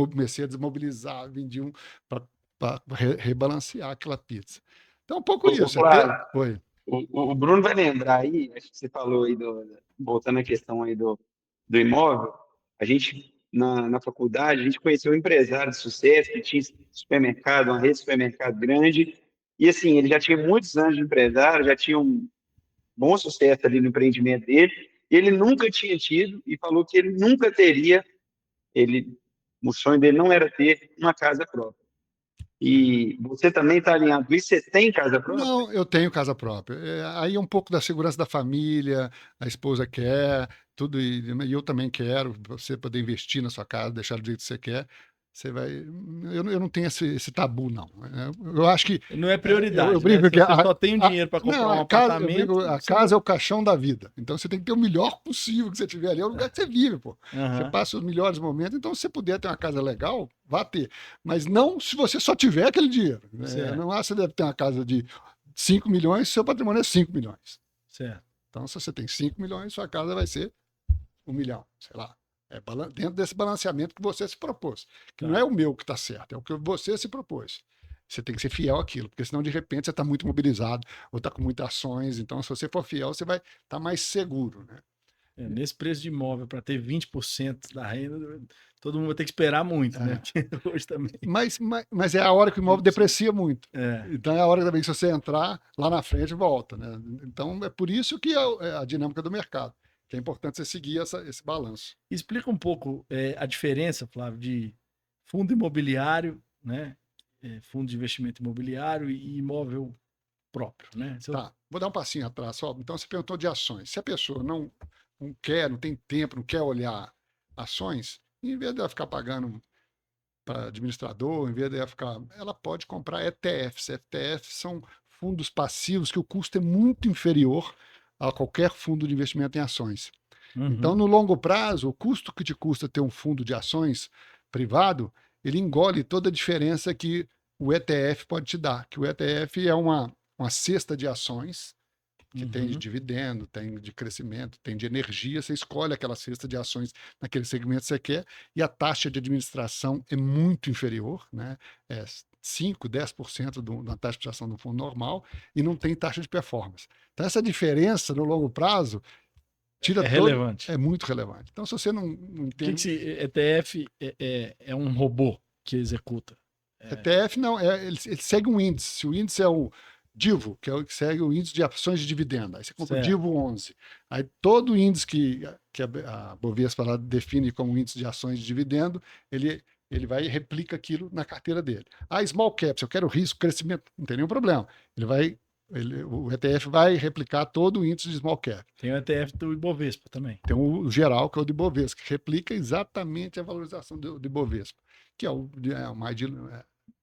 comecei a desmobilizar, vendi para para rebalancear aquela pizza. Então, um pouco Ô, isso. É ter... Flávio, Oi. o Bruno vai lembrar aí, acho que você falou aí, voltando à questão aí do imóvel, a gente, na faculdade, a gente conheceu um empresário de sucesso que tinha supermercado, uma rede de supermercado grande, e assim, ele já tinha muitos anos de empresário, já tinha um bom sucesso ali no empreendimento dele, e ele nunca tinha tido, e falou que ele nunca teria, ele, o sonho dele não era ter uma casa própria. E você também está alinhado com isso? Você tem casa própria? Não, eu tenho casa própria. Aí é um pouco da segurança da família, a esposa quer, tudo, e eu também quero, você poder investir na sua casa, deixar do jeito que você quer. Você vai. Eu não tenho esse tabu, não. Eu acho que. Não é Eu prioridade, né? brinco Se que você só tem o a- dinheiro para não, comprar um a casa, eu apartamento, brinco, a você casa é não. o caixão da vida. Então você tem que ter o melhor possível que você tiver ali. É o lugar que você vive, pô. Você Aham, passa os melhores momentos. Então, se você puder ter uma casa legal, vá ter. Mas não se você só tiver aquele dinheiro. certo, Não acha que você deve ter uma casa de 5 milhões, seu patrimônio é 5 milhões. certo. Então, se você tem 5 milhões, sua casa vai ser 1 milhão, sei lá. É dentro desse balanceamento que você se propôs. Que não é Tá. o meu que está certo, é o que você se propôs. Você tem que ser fiel àquilo, porque senão, de repente, você está muito mobilizado ou está com muitas ações. Então, se você for fiel, você vai estar mais seguro. Né? Nesse preço de imóvel, para ter 20% da renda, todo mundo vai ter que esperar muito, né? É. Porque hoje também. Mas é a hora que o imóvel 20%. deprecia muito. É, Então é a hora também que se você entrar lá na frente, volta. Né? Então é por isso que é a dinâmica do mercado, que é importante você seguir esse balanço. explica um pouco a diferença, Flávio, de fundo imobiliário, né? Fundo de investimento imobiliário e imóvel próprio, né? Tá, vou dar um passinho atrás só. Então você perguntou de ações. Se a pessoa não quer, não tem tempo, não quer olhar ações, em vez dela ficar pagando para administrador, em vez dela ficar. Ela pode comprar ETFs. ETFs são fundos passivos que o custo é muito inferior a qualquer fundo de investimento em ações. Então, Uhum, no longo prazo, o custo que te custa ter um fundo de ações privado, ele engole toda a diferença que o ETF pode te dar. Que o ETF é uma cesta de ações que tem de uhum. dividendo, tem de crescimento, tem de energia. Você escolhe aquela cesta de ações naquele segmento que você quer e a taxa de administração é muito inferior, né? É 5, 10% da taxa de administração do fundo normal e não tem taxa de performance. Então, essa diferença no longo prazo tira É todo. relevante. É muito relevante. Então, se você não O que entende. esse ETF é um robô que executa? É, ETF não, ele segue um índice. Se o índice é o Divo, que é o que segue o índice de ações de dividendo, aí você compra o certo, Divo 11. Aí todo índice que a Bovespa lá define como índice de ações de dividendo, ele vai e replica aquilo na carteira dele. Ah, small caps, eu quero risco, crescimento, não tem nenhum problema. O ETF vai replicar todo o índice de small cap. tem o ETF do Ibovespa também. Tem o geral, que é o de Bovespa, que replica exatamente a valorização do Bovespa, que é o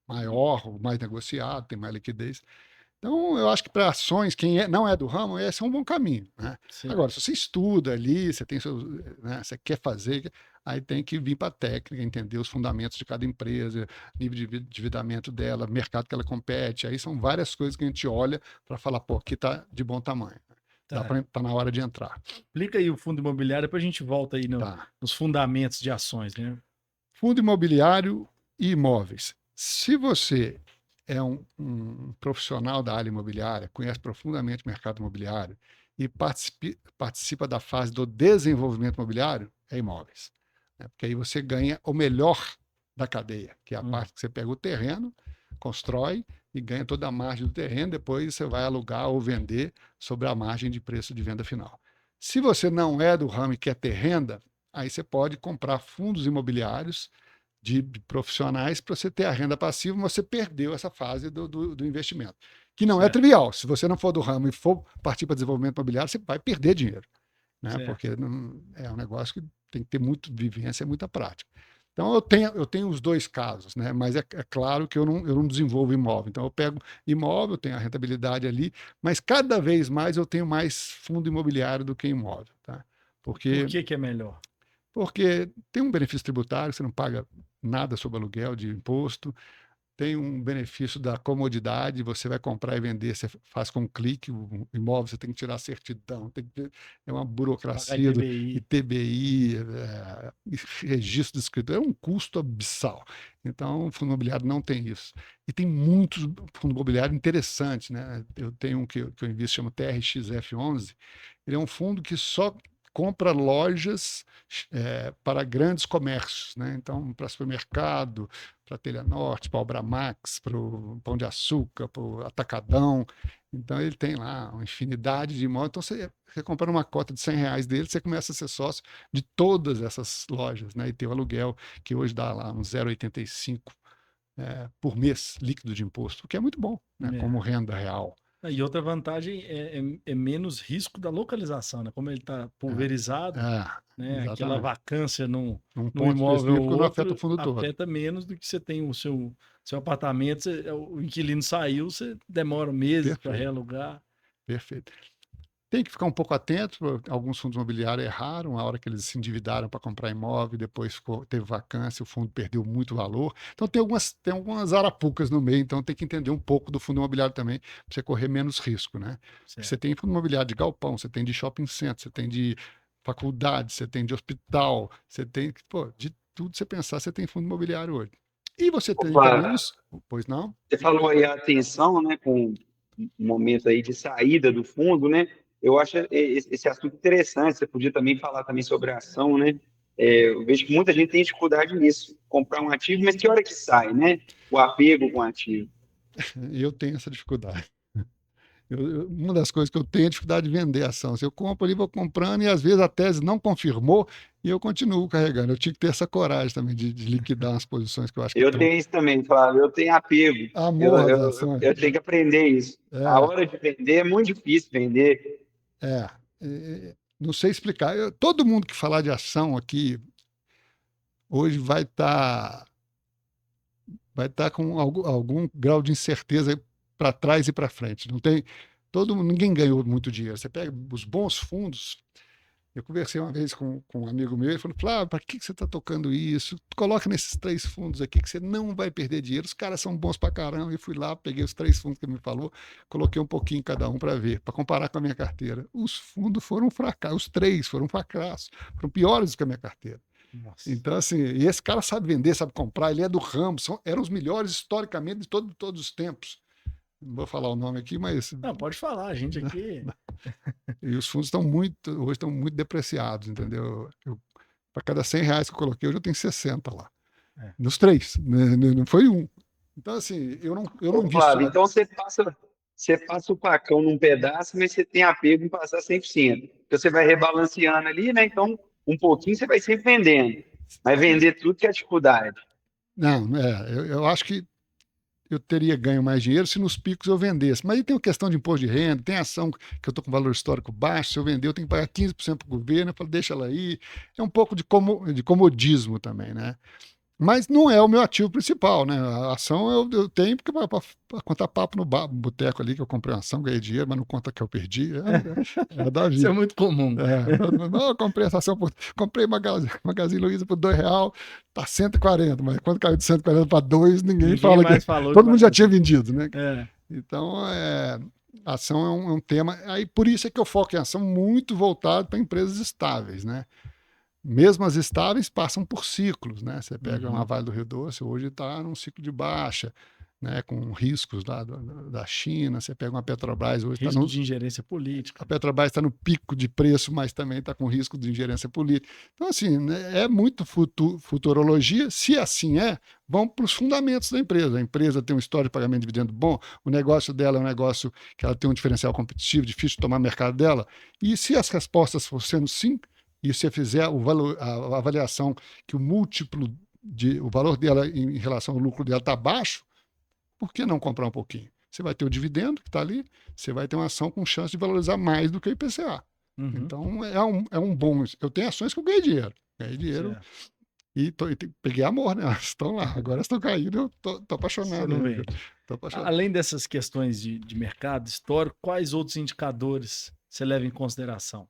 maior, o mais negociado, tem mais liquidez. Então, eu acho que para ações, quem não é do ramo, esse é um bom caminho. Né? Sim. Agora, se você estuda ali, você tem né, você quer fazer, aí tem que vir para a técnica, entender os fundamentos de cada empresa, nível de endividamento dela, mercado que ela compete. Aí são várias coisas que a gente olha para falar, pô, aqui está de bom tamanho. Tá. Tá na hora de entrar. Explica aí o fundo imobiliário, depois a gente volta aí Tá. nos fundamentos de ações, né? Fundo imobiliário e imóveis. Se você é um profissional da área imobiliária, conhece profundamente o mercado imobiliário e participa da fase do desenvolvimento imobiliário, é imóveis. Né? Porque aí você ganha o melhor da cadeia, que é a parte que você pega o terreno, constrói e ganha toda a margem do terreno, depois você vai alugar ou vender sobre a margem de preço de venda final. Se você não é do ramo e quer ter renda, aí você pode comprar fundos imobiliários de profissionais para você ter a renda passiva, mas você perdeu essa fase do investimento. Que não é Certo, trivial. Se você não for do ramo e for partir para desenvolvimento imobiliário, você vai perder dinheiro. Né? certo. Porque é um negócio que tem que ter muita vivência e muita prática. Então, eu tenho os dois casos, né? Mas é claro que eu não desenvolvo imóvel. Então, eu pego imóvel, tenho a rentabilidade ali, mas cada vez mais eu tenho mais fundo imobiliário do que imóvel. Tá? Por Porque que é melhor? porque tem um benefício tributário, você não paga nada sobre aluguel de imposto, tem um benefício da comodidade, você vai comprar e vender, você faz com um clique, o imóvel você tem que tirar a certidão, é uma Pagar burocracia do ITBI. ITBI, registro de escritura, é um custo abissal. Então, o fundo imobiliário não tem isso. E tem muitos fundos imobiliários interessantes, né? Eu tenho um que eu invisto, chama TRXF11, ele é um fundo que só compra lojas para grandes comércios, né? Então, para supermercado, para Telha Norte, para Obramax, para o Pão de Açúcar, para o Atacadão. Então, ele tem lá uma infinidade de imóveis. Então, você compra uma cota de R$ 100 dele, você começa a ser sócio de todas essas lojas, né? E tem o aluguel, que hoje dá lá uns 0,85 por mês líquido de imposto, o que é muito bom, né? Como renda real. E outra vantagem é menos risco da localização, né? Como ele está pulverizado, né? Aquela Exatamente. vacância num ponto imóvel ou específico não afeta outro o fundo todo. afeta menos do que você tem o seu apartamento, o inquilino saiu, você demora meses para Perfeito. realugar. Perfeito. Tem que ficar um pouco atento, alguns fundos imobiliários erraram, a hora que eles se endividaram para comprar imóvel, depois teve vacância, o fundo perdeu muito valor. Então tem algumas arapucas no meio, então tem que entender um pouco do fundo imobiliário também, para você correr menos risco, né? Você tem fundo imobiliário de galpão, você tem de shopping center, você tem de faculdade, você tem de hospital, você tem, de tudo você pensar, você tem fundo imobiliário hoje. E você tem também os... Pois não? Você falou aí a atenção, né, com um momento aí de saída do fundo, né? Eu acho esse assunto interessante. Você podia também falar também sobre a ação, né? Eu vejo que muita gente tem dificuldade nisso, comprar um ativo, mas que hora que sai, né? O apego com o ativo. Eu tenho essa dificuldade. Uma das coisas que eu tenho é dificuldade de vender ação. Se eu compro ali, vou comprando e às vezes a tese não confirmou e eu continuo carregando. Eu tinha que ter essa coragem também de liquidar as posições que eu acho que Eu tenho isso também, Flávio. Eu tenho apego. Amor às ações. Eu tenho que aprender isso. A hora de vender é muito difícil vender. Não sei explicar. Todo mundo que falar de ação aqui hoje vai estar com algum grau de incerteza para trás e para frente. Não tem ninguém ganhou muito dinheiro. Você pega os bons fundos. Eu conversei uma vez com um amigo meu, ele falou: Flávio, para que você está tocando isso? Coloca nesses 3 fundos aqui que você não vai perder dinheiro. Os caras são bons para caramba. E fui lá, peguei os 3 fundos que ele me falou, coloquei um pouquinho em cada um para ver, para comparar com a minha carteira. Os fundos foram um fracasso, os 3 foram um fracasso, foram piores do que a minha carteira. Nossa. Então, assim, e esse cara sabe vender, sabe comprar, ele é do ramo, eram os melhores historicamente de todos os tempos. Não vou falar o nome aqui, mas... Não, pode falar, a gente aqui... E os fundos hoje estão muito depreciados, entendeu? Para cada R$ 100 que eu coloquei, hoje eu tenho 60 lá. Nos 3, não foi um. Então, assim, eu não invisto... Flávio, então você passa o pacão num pedaço, mas você tem apego em passar 100%. Então você vai rebalanceando ali, né? Então, um pouquinho você vai sempre vendendo. Mas vender tudo que é dificuldade. Não, eu acho que eu teria ganho mais dinheiro se nos picos eu vendesse. Mas aí tem a questão de imposto de renda, tem ação que eu estou com valor histórico baixo, se eu vender eu tenho que pagar 15% para o governo, eu falo, deixa ela aí. É um pouco de comodismo também, né? Mas não é o meu ativo principal, né? A ação eu tenho porque para contar papo no boteco ali, que eu comprei uma ação, ganhei dinheiro, mas não conta que eu perdi. É da vida. Isso é muito comum. Eu comprei essa ação, comprei Magazine Luiza por R$2, tá 140, mas quando caiu de 140 para 2, ninguém fala mais que falou todo mundo já tinha vendido, né? Então, a ação é um tema. Aí por isso é que eu foco em ação muito voltado para empresas estáveis, né? Mesmo as estáveis passam por ciclos, né? Você pega uma Vale do Rio Doce, hoje está num ciclo de baixa, né? Com riscos lá da China. Você pega uma Petrobras, hoje está de ingerência política. A Petrobras está no pico de preço, mas também está com risco de ingerência política. Então, assim, né, é muito futurologia. Se assim vão para os fundamentos da empresa. A empresa tem um histórico de pagamento de dividendo bom, o negócio dela é um negócio que ela tem um diferencial competitivo, difícil de tomar mercado dela. E se as respostas for sendo sim, e se você fizer a avaliação que o múltiplo, o valor dela em relação ao lucro dela está baixo, por que não comprar um pouquinho? Você vai ter o dividendo que está ali, você vai ter uma ação com chance de valorizar mais do que o IPCA. Então, é um bom... Eu tenho ações que eu ganhei dinheiro. E peguei amor, né? Elas estão lá, agora estão caindo, eu tô apaixonado. Além dessas questões de mercado histórico, quais outros indicadores você leva em consideração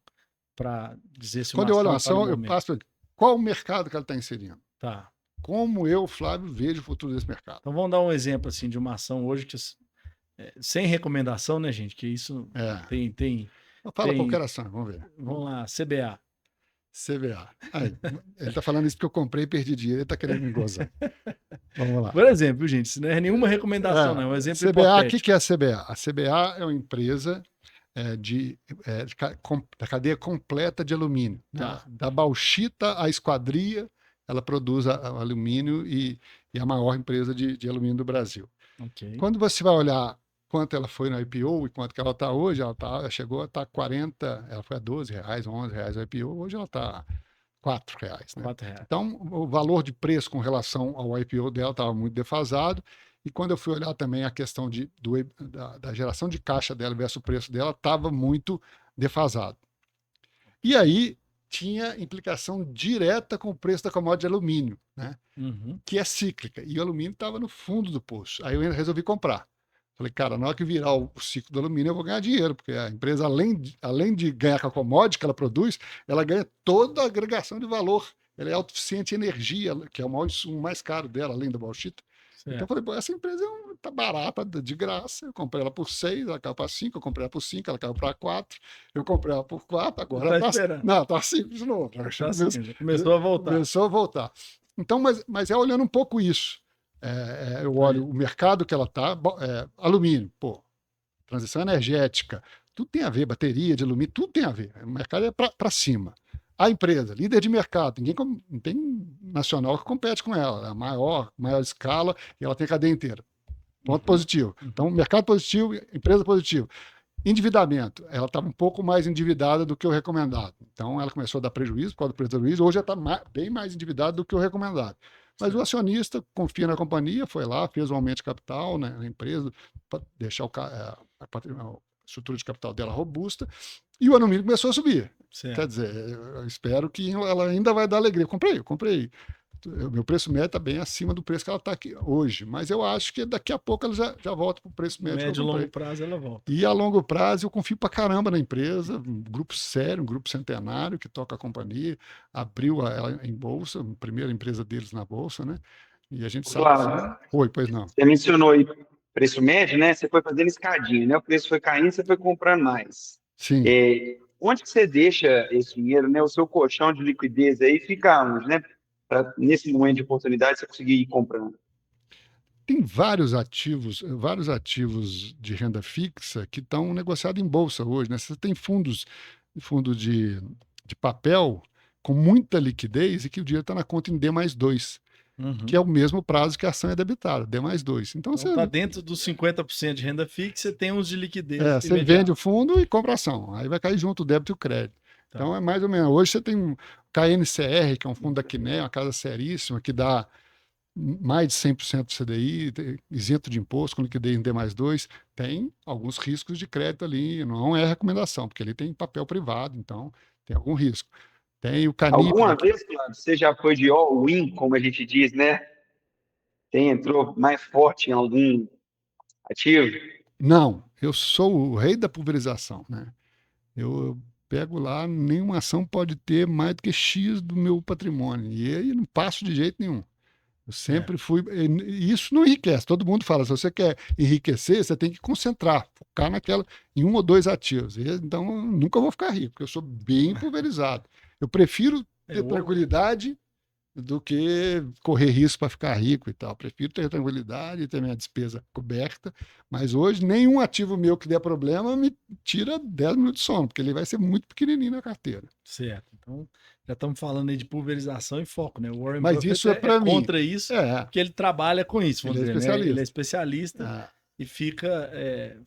para dizer se quando eu olho a ação, eu passo qual o mercado que ela está inserindo. Tá. como eu, Flávio, vejo o futuro desse mercado. Então vamos dar um exemplo assim de uma ação hoje que sem recomendação, né, gente? Que isso tem. Fala qualquer ação, vamos ver. Vamos lá, CBA. CBA. Aí, ele tá falando isso porque eu comprei e perdi dinheiro, ele tá querendo me gozar. Vamos lá. Por exemplo, gente, isso não é nenhuma recomendação, não. É um exemplo CBA, o hipotético. que é a CBA? A CBA é uma empresa da cadeia completa de alumínio. Tá. Né? Da bauxita à esquadria, ela produz alumínio e é a maior empresa de alumínio do Brasil. Okay. Quando você vai olhar quanto ela foi no IPO e quanto que ela está hoje, ela chegou a estar 40, ela foi a R$12, R$11 no IPO, hoje ela está R$4. Né? R$4. Então, o valor de preço com relação ao IPO dela estava muito defasado. E quando eu fui olhar também a questão da geração de caixa dela versus o preço dela, estava muito defasado. E aí tinha implicação direta com o preço da commodity de alumínio, né? Que é cíclica. E o alumínio estava no fundo do poço. Aí eu resolvi comprar. Falei, cara, na hora que virar o ciclo do alumínio, eu vou ganhar dinheiro, porque a empresa, além de ganhar com a commodity que ela produz, ela ganha toda a agregação de valor. Ela é autossuficiente em energia, que é o maior insumo mais caro dela, além da bauxita. Certo. Então eu falei, pô, essa empresa tá barata, de graça. Eu comprei ela por 6, ela caiu para 5, eu comprei ela por 5, ela caiu para 4, eu comprei ela por 4, agora tá 5 de novo. Começou a voltar. Começou a voltar. Então, mas é olhando um pouco isso. Eu olho o mercado que ela está, alumínio, pô, transição energética, tudo tem a ver, bateria de alumínio, tudo tem a ver. O mercado é para cima. A empresa, líder de mercado, não tem nacional que compete com ela, é a maior escala e ela tem a cadeia inteira. Ponto positivo. Então, mercado positivo, empresa positiva. Endividamento, ela estava um pouco mais endividada do que o recomendado. Então, ela começou a dar prejuízo por causa do prejuízo, hoje ela está bem mais endividada do que o recomendado. Mas o acionista confia na companhia, foi lá, fez um aumento de capital, né, na empresa, para deixar a estrutura de capital dela robusta, e o alumínio começou a subir. Certo. Quer dizer, eu espero que ela ainda vai dar alegria. Eu comprei. O meu preço médio está bem acima do preço que ela está aqui hoje, mas eu acho que daqui a pouco ela já volta para o preço médio. Médio e longo prazo ela volta. E a longo prazo eu confio pra caramba na empresa, um grupo sério, um grupo centenário que toca a companhia, abriu ela em bolsa, a primeira empresa deles na bolsa, né? E a gente sabe. Claro. Pois não. Você mencionou aí preço médio, né? Você foi fazendo escadinha, né? O preço foi caindo, você foi comprando mais. Sim. Onde que você deixa esse dinheiro, né? O seu colchão de liquidez aí fica onde, né? Para nesse momento de oportunidade você conseguir ir comprando. Tem vários ativos de renda fixa que estão negociados em bolsa hoje, né? Você tem fundo de papel com muita liquidez e que o dinheiro está na conta em D+2. Que é o mesmo prazo que a ação é debitada, D+2. Então você está dentro dos 50% de renda fixa, tem uns de liquidez. Você vende o fundo e compra a ação. Aí vai cair junto o débito e o crédito. Tá. Então é mais ou menos. Hoje você tem um KNCR, que é um fundo da Quiné, uma casa seríssima, que dá mais de 100% do CDI, isento de imposto, com liquidez em D+2. Tem alguns riscos de crédito ali, não é recomendação, porque ele tem papel privado, então tem algum risco. Tem o Canip. Alguma vez, Flávio, você já foi de all-in, como a gente diz, né? Entrou mais forte em algum ativo? Não, eu sou o rei da pulverização, né? Eu pego lá, nenhuma ação pode ter mais do que X do meu patrimônio. E aí não passo de jeito nenhum. Eu sempre fui. Isso não enriquece. Todo mundo fala: se você quer enriquecer, você tem que concentrar, focar em um ou dois ativos. Então, eu nunca vou ficar rico, porque eu sou bem pulverizado. Eu prefiro ter tranquilidade do que correr risco para ficar rico e tal. Eu prefiro ter tranquilidade e ter minha despesa coberta. Mas hoje, nenhum ativo meu que der problema me tira 10 minutos de sono, porque ele vai ser muito pequenininho na carteira. Certo. Então, já estamos falando aí de pulverização e foco, né? O Warren Mas Buffett isso é para mim. Contra isso, porque ele trabalha com isso, vamos dizer, né? Ele é especialista e fica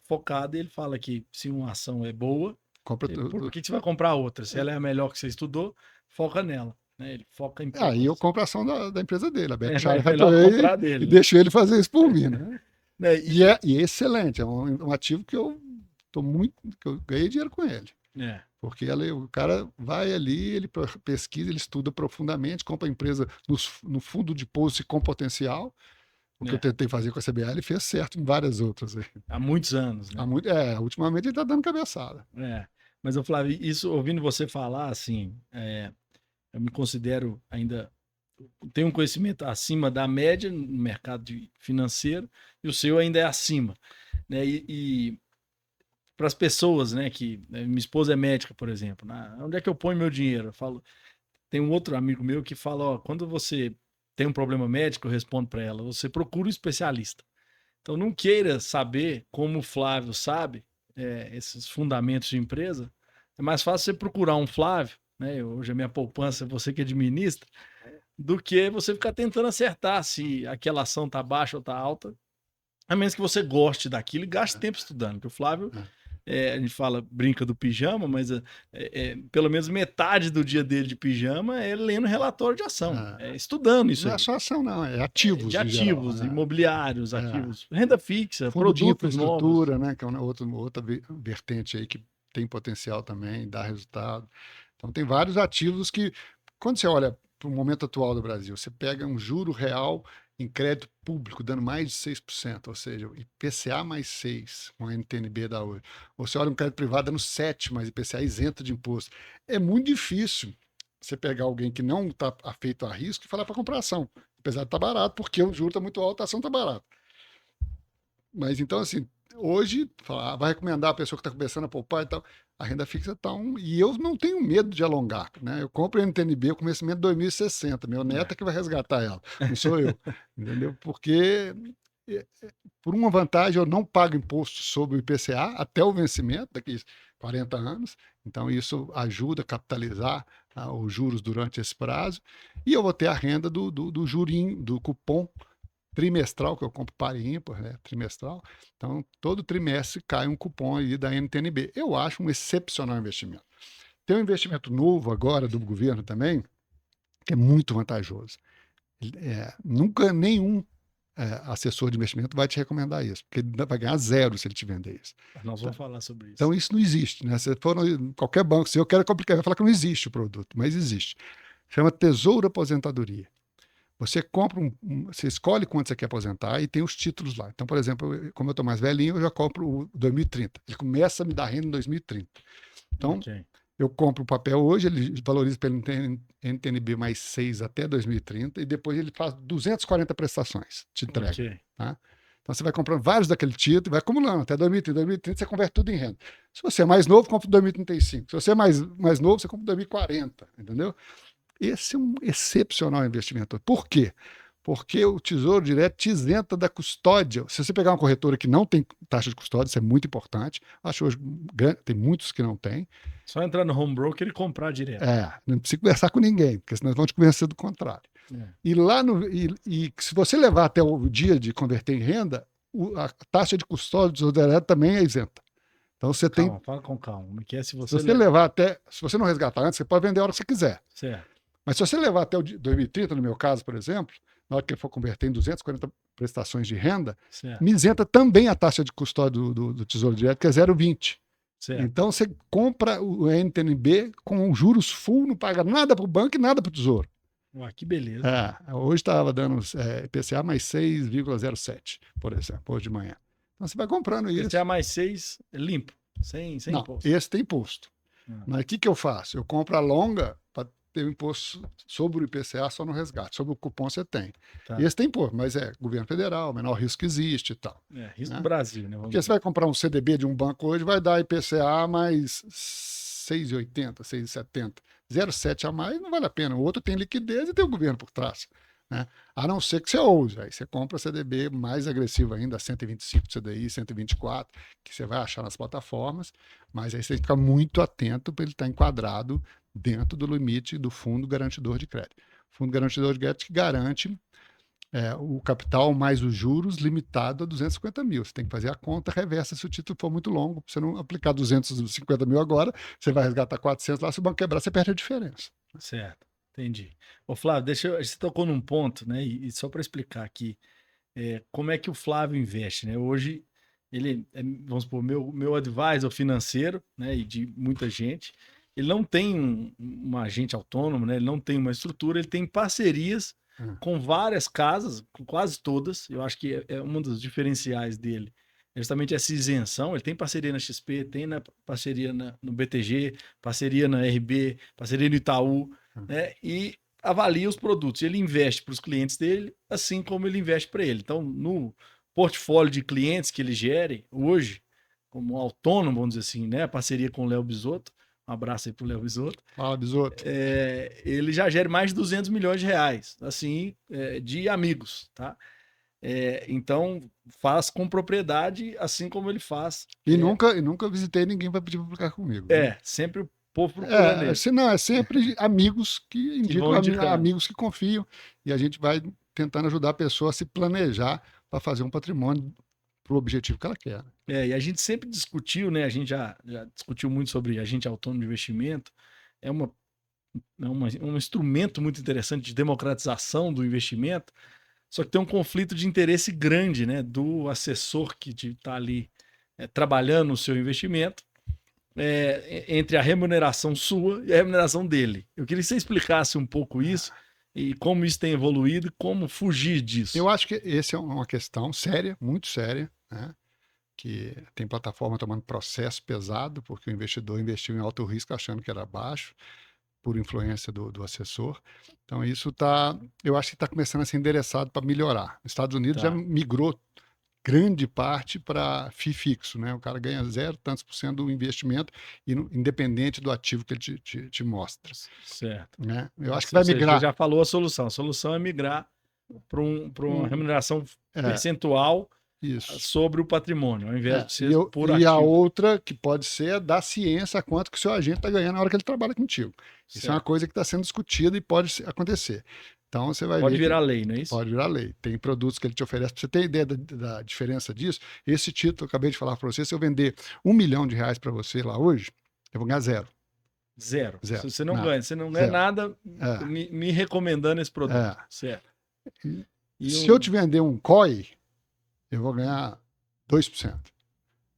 focado. E ele fala que se uma ação é boa, por que você vai comprar outra? Se ela é a melhor que você estudou, foca nela. Né? Ele foca em aí eu compro a ação da empresa dele, a Berkshire Hathaway, e deixo ele fazer isso por mim. Né? E é excelente, é um ativo que eu ganhei dinheiro com ele. Porque o cara vai ali, ele pesquisa, ele estuda profundamente, compra a empresa no fundo de poço com potencial. O que eu tentei fazer com a CBA, ele fez certo em várias outras. Há muitos anos, né? Ultimamente ele está dando cabeçada. Mas, Flávio, isso, ouvindo você falar, assim, eu me considero ainda tem um conhecimento acima da média no mercado financeiro e o seu ainda é acima, né? E para as pessoas, né, minha esposa é médica, por exemplo, onde é que eu ponho meu dinheiro? Eu falo, tem um outro amigo meu que fala, ó, quando você tem um problema médico, eu respondo para ela, você procura um especialista. Então não queira saber como o Flávio sabe esses fundamentos de empresa. É mais fácil você procurar um Flávio, né? Hoje a minha poupança, você que administra, do que você ficar tentando acertar se aquela ação tá baixa ou tá alta. A menos que você goste daquilo e gaste tempo estudando. Porque o Flávio, a gente fala, brinca do pijama, mas pelo menos metade do dia dele de pijama é lendo relatório de ação, estudando isso Não aí. é só ação, não, é ativos De em geral, ativos, né? imobiliários, ativos, renda fixa, Fundo de produtos novos. infraestrutura, né, que é outra vertente aí que tem potencial também, dá resultado. Então tem vários ativos que, quando você olha para o momento atual do Brasil, você pega um juro real em crédito público dando mais de 6%, ou seja, IPCA mais 6%, com a NTNB da hoje. Ou você olha um crédito privado dando 7%, mas IPCA isento de imposto. É muito difícil você pegar alguém que não está afeito a risco e falar para comprar ação, apesar de estar barato, porque o juro está muito alto, a ação está barata. Mas então, assim, hoje, vai recomendar a pessoa que está começando a poupar e tal, a renda fixa está E eu não tenho medo de alongar, né? Eu compro NTNB com vencimento 2060. Meu neto é que vai resgatar ela, não sou eu. Entendeu? Porque, por uma vantagem, eu não pago imposto sobre o IPCA até o vencimento, daqui 40 anos. Então, isso ajuda a capitalizar os juros durante esse prazo. E eu vou ter a renda do jurinho, do cupom trimestral, que eu compro par e ímpar, né? Trimestral. Então, todo trimestre cai um cupom aí da NTNB. Eu acho um excepcional investimento. Tem um investimento novo agora do governo também, que é muito vantajoso. Nunca nenhum assessor de investimento vai te recomendar isso, porque ele vai ganhar zero se ele te vender isso. Nós vamos falar sobre isso. Então, isso não existe, né? Se for em qualquer banco, se eu quero complicar, vai falar que não existe o produto, mas existe. Chama Tesouro Aposentadoria. Você compra você escolhe quanto você quer aposentar e tem os títulos lá. Então, por exemplo, como eu estou mais velhinho, eu já compro o 2030. Ele começa a me dar renda em 2030. Então, eu compro o papel hoje, ele valoriza pelo NTNB mais 6 até 2030 e depois ele faz 240 prestações, te entrega. Tá? Então, você vai comprando vários daquele título, vai acumulando até 2030. 2030 você converte tudo em renda. Se você é mais novo, compra 2035. Se você é mais novo, você compra 2040, entendeu? Esse é um excepcional investimento. Por quê? Porque o Tesouro Direto te isenta da custódia. Se você pegar uma corretora que não tem taxa de custódia, isso é muito importante. Acho hoje tem muitos que não tem. Só entrar no home broker e comprar direto. Não precisa conversar com ninguém, porque senão eles vão te convencer do contrário. E lá se você levar até o dia de converter em renda, a taxa de custódia do Tesouro Direto também é isenta. Então você fala com calma. Que se você levar até, se você não resgatar antes, você pode vender a hora que você quiser. Certo. Mas se você levar até o 2030, no meu caso, por exemplo, na hora que ele for converter em 240 prestações de renda, me isenta também a taxa de custódia do Tesouro Direto, que é 0,20. Então você compra o NTNB com juros full, não paga nada para o banco e nada para o Tesouro. Que beleza. Hoje estava dando IPCA mais 6,07, por exemplo, hoje de manhã. Então você vai comprando isso. IPCA mais 6 limpo, sem não, imposto. Esse tem imposto. Mas o que eu faço? Eu compro a longa para ter o imposto sobre o IPCA só no resgate. Sobre o cupom você tem. Esse tem imposto, mas é governo federal, o menor risco que existe e tal. Risco do Brasil, né? Porque você vai comprar um CDB de um banco hoje, vai dar IPCA mais 6,80, 6,70. 0,7 a mais não vale a pena. O outro tem liquidez e tem o governo por trás. Né? A não ser que você ouse. Aí você compra CDB mais agressivo ainda, 125 CDI, 124, que você vai achar nas plataformas, mas aí você tem que ficar muito atento para ele estar enquadrado dentro do limite do Fundo Garantidor de Crédito. O Fundo Garantidor de Crédito que garante o capital mais os juros limitado a 250 mil. Você tem que fazer a conta reversa se o título for muito longo. Pra você não aplicar 250 mil agora, você vai resgatar 400 lá, se o banco quebrar, você perde a diferença. Certo, entendi. Ô Flávio, você tocou num ponto, né? E só para explicar aqui, como é que o Flávio investe, né? Hoje, ele vamos supor, meu advisor financeiro, né? E de muita gente, ele não tem um agente autônomo, né? Ele não tem uma estrutura, ele tem parcerias com várias casas, com quase todas. Eu acho que é um dos diferenciais dele. É justamente essa isenção. Ele tem parceria na XP, tem parceria no BTG, parceria na RB, parceria no Itaú, né? E avalia os produtos. Ele investe para os clientes dele, assim como ele investe para ele. Então, no portfólio de clientes que ele gere hoje, como autônomo, vamos dizer assim, né? A parceria com o Léo Bisotto, um abraço aí pro Léo Bisotto, Fala, Bisoto. ele já gera mais de 200 milhões de reais, assim, de amigos, tá? Então, faz com propriedade, assim como ele faz. E nunca visitei ninguém para pedir para publicar comigo. Viu? Sempre o povo procurando ele. Não, é sempre amigos que indicam vão indicando. amigos que confiam, e a gente vai tentando ajudar a pessoa a se planejar para fazer um patrimônio para o objetivo que ela quer. E a gente sempre discutiu, né? A gente já discutiu muito sobre agente autônomo de investimento. É um instrumento muito interessante de democratização do investimento, só que tem um conflito de interesse grande, né? Do assessor que está ali trabalhando o seu investimento, entre a remuneração sua e a remuneração dele. Eu queria que você explicasse um pouco isso e como isso tem evoluído e como fugir disso. Eu acho que essa é uma questão séria, muito séria, né? Que tem plataforma tomando processo pesado, porque o investidor investiu em alto risco achando que era baixo, por influência do assessor. Então, eu acho que está começando a ser endereçado para melhorar. Os Estados Unidos já migrou grande parte para FII fixo, né? O cara ganha 0 tantos por cento do investimento, independente do ativo que ele te mostra. Certo. Né? Eu acho que vai migrar. Você já falou a solução. A solução é migrar para uma remuneração percentual sobre o patrimônio, ao invés de ser por ativo. E a outra, que pode ser, é dar ciência a quanto que o seu agente está ganhando na hora que ele trabalha contigo. Certo. Isso é uma coisa que está sendo discutida e pode acontecer. Então, você vai Pode virar lei, não é isso? Pode virar lei. Tem produtos que ele te oferece. Para você ter ideia da diferença disso, esse título, eu acabei de falar para você, se eu vender R$1 milhão para você lá hoje, eu vou ganhar zero. Zero. Você não ganha. Você não ganha nada me recomendando esse produto. Certo. Se eu te vender um COI, eu vou ganhar 2%.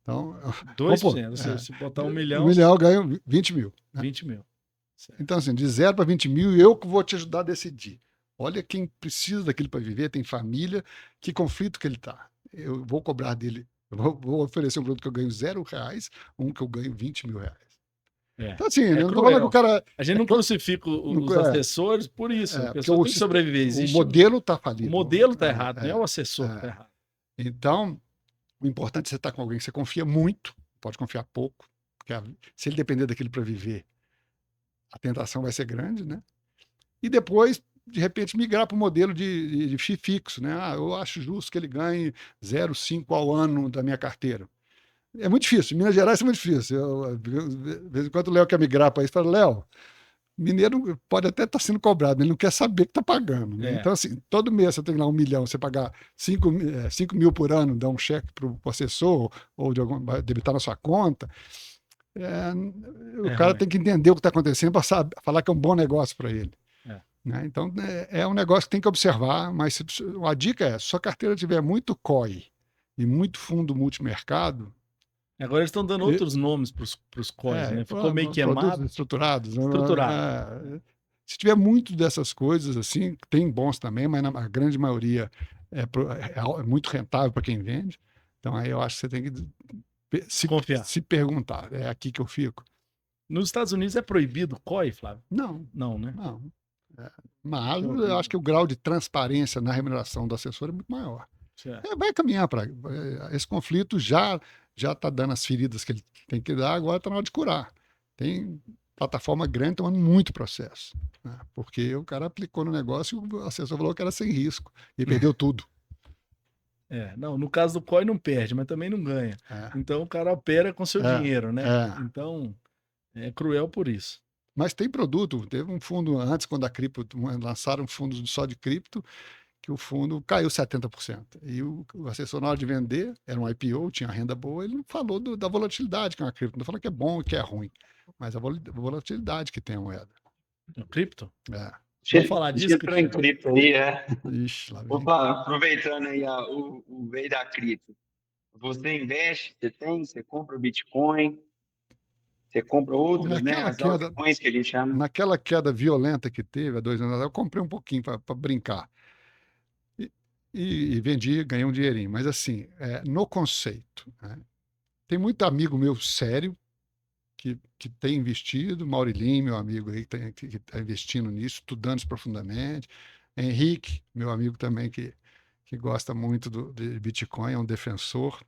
Então, 2%. Se botar R$1 milhão... R$1 milhão eu ganho 20 mil. Né? 20 mil. Certo. Então, assim, de 0 para 20 mil, eu que vou te ajudar a decidir. Olha quem precisa daquilo para viver, tem família, que conflito que ele está. Eu vou cobrar dele, vou oferecer um produto que eu ganho R$0, um que eu ganho 20 mil reais. Então, assim, eu não tô falando que o cara... A gente não crucifica os assessores por isso. A pessoa tem que sobreviver. O modelo está falido. O modelo está errado, não é o assessor que está errado. Então, o importante é você estar com alguém que você confia muito, pode confiar pouco, porque se ele depender daquilo para viver, a tentação vai ser grande, né? E depois, de repente, migrar para o modelo de FII fixo, né? Eu acho justo que ele ganhe 0,5 ao ano da minha carteira. É muito difícil. Em Minas Gerais é muito difícil. De vez em quando o Léo quer migrar para isso, fala, Léo, mineiro pode até estar sendo cobrado, ele não quer saber que está pagando. Né? Então, assim, todo mês você tem lá R$1 milhão, você pagar 5 mil por ano, dar um cheque para o assessor ou debitar na sua conta, o cara tem que entender o que está acontecendo para falar que é um bom negócio para ele. Né? Então, é um negócio que tem que observar, mas a dica é, se sua carteira tiver muito COI e muito fundo multimercado... Agora eles estão dando outros nomes para os COIs, né? Ficou meio queimado. Estruturados. Estruturado. Se tiver muito dessas coisas, assim, tem bons também, mas a grande maioria é muito rentável para quem vende. Então, aí eu acho que você tem que se perguntar, é aqui que eu fico. Nos Estados Unidos é proibido COI, Flávio? Não. Não, né? Não. Mas eu acho que o grau de transparência na remuneração do assessor é muito maior. Vai caminhar para... Esse conflito já está dando as feridas que ele tem que dar, agora está na hora de curar. Tem plataforma grande tomando muito processo. Né? Porque o cara aplicou no negócio e o assessor falou que era sem risco. E perdeu tudo. Não, no caso do COI não perde, mas também não ganha. Então o cara opera com seu dinheiro, né? Então é cruel por isso. Mas tem produto. Teve um fundo antes, quando a cripto lançaram fundos só de cripto, que o fundo caiu 70%. E o assessor, na hora de vender, era um IPO, tinha renda boa, ele não falou da volatilidade que é uma cripto, não falou que é bom e que é ruim, mas a volatilidade que tem a moeda. O cripto? Vamos falar disso? Entrou em cripto aí, Ixi, lá vem. Opa, aproveitando aí o veio da cripto. Você investe, você compra o Bitcoin, você compra outros, né? As altcoins que a gente chama. Naquela queda violenta que teve há 2 anos atrás, eu comprei um pouquinho para brincar. E vendi, ganhei um dinheirinho. Mas assim, no conceito, né? Tem muito amigo meu sério que tem investido, Maurilinho, meu amigo aí, que está investindo nisso, estudando isso profundamente, Henrique, meu amigo também, que gosta muito de Bitcoin, é um defensor.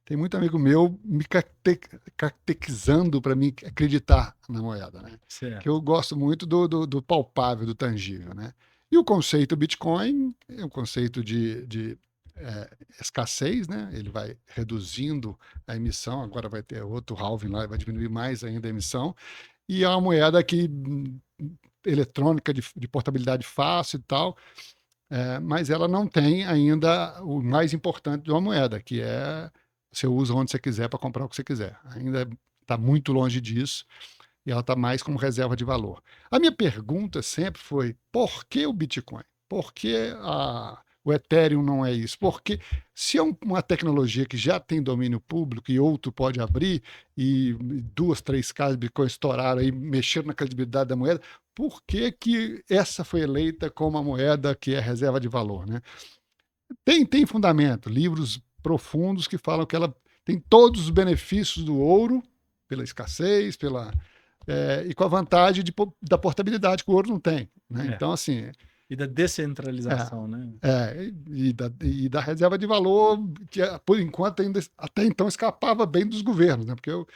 Tem muito amigo meu me catequizando para mim acreditar na moeda, né? Certo. Que eu gosto muito do palpável, do tangível, né? E o conceito Bitcoin é um conceito de escassez, né? Ele vai reduzindo a emissão, agora vai ter outro halving lá, vai diminuir mais ainda a emissão, e é uma moeda que eletrônica de portabilidade fácil e tal, mas ela não tem ainda o mais importante de uma moeda, que é você usa onde você quiser para comprar o que você quiser. Ainda está muito longe disso e ela está mais como reserva de valor. A minha pergunta sempre foi: por que o Bitcoin? Por que o Ethereum não é isso? Porque se é uma tecnologia que já tem domínio público e outro pode abrir, e 2, 3 casos de Bitcoin estouraram e mexeram na credibilidade da moeda, por que essa foi eleita como a moeda que é reserva de valor, né? Tem fundamento, livros profundos que falam que ela tem todos os benefícios do ouro, pela escassez, e com a vantagem da portabilidade que o ouro não tem, né? Então, assim, E da descentralização, né? e da reserva de valor, que por enquanto ainda, até então, escapava bem dos governos, né? Porque o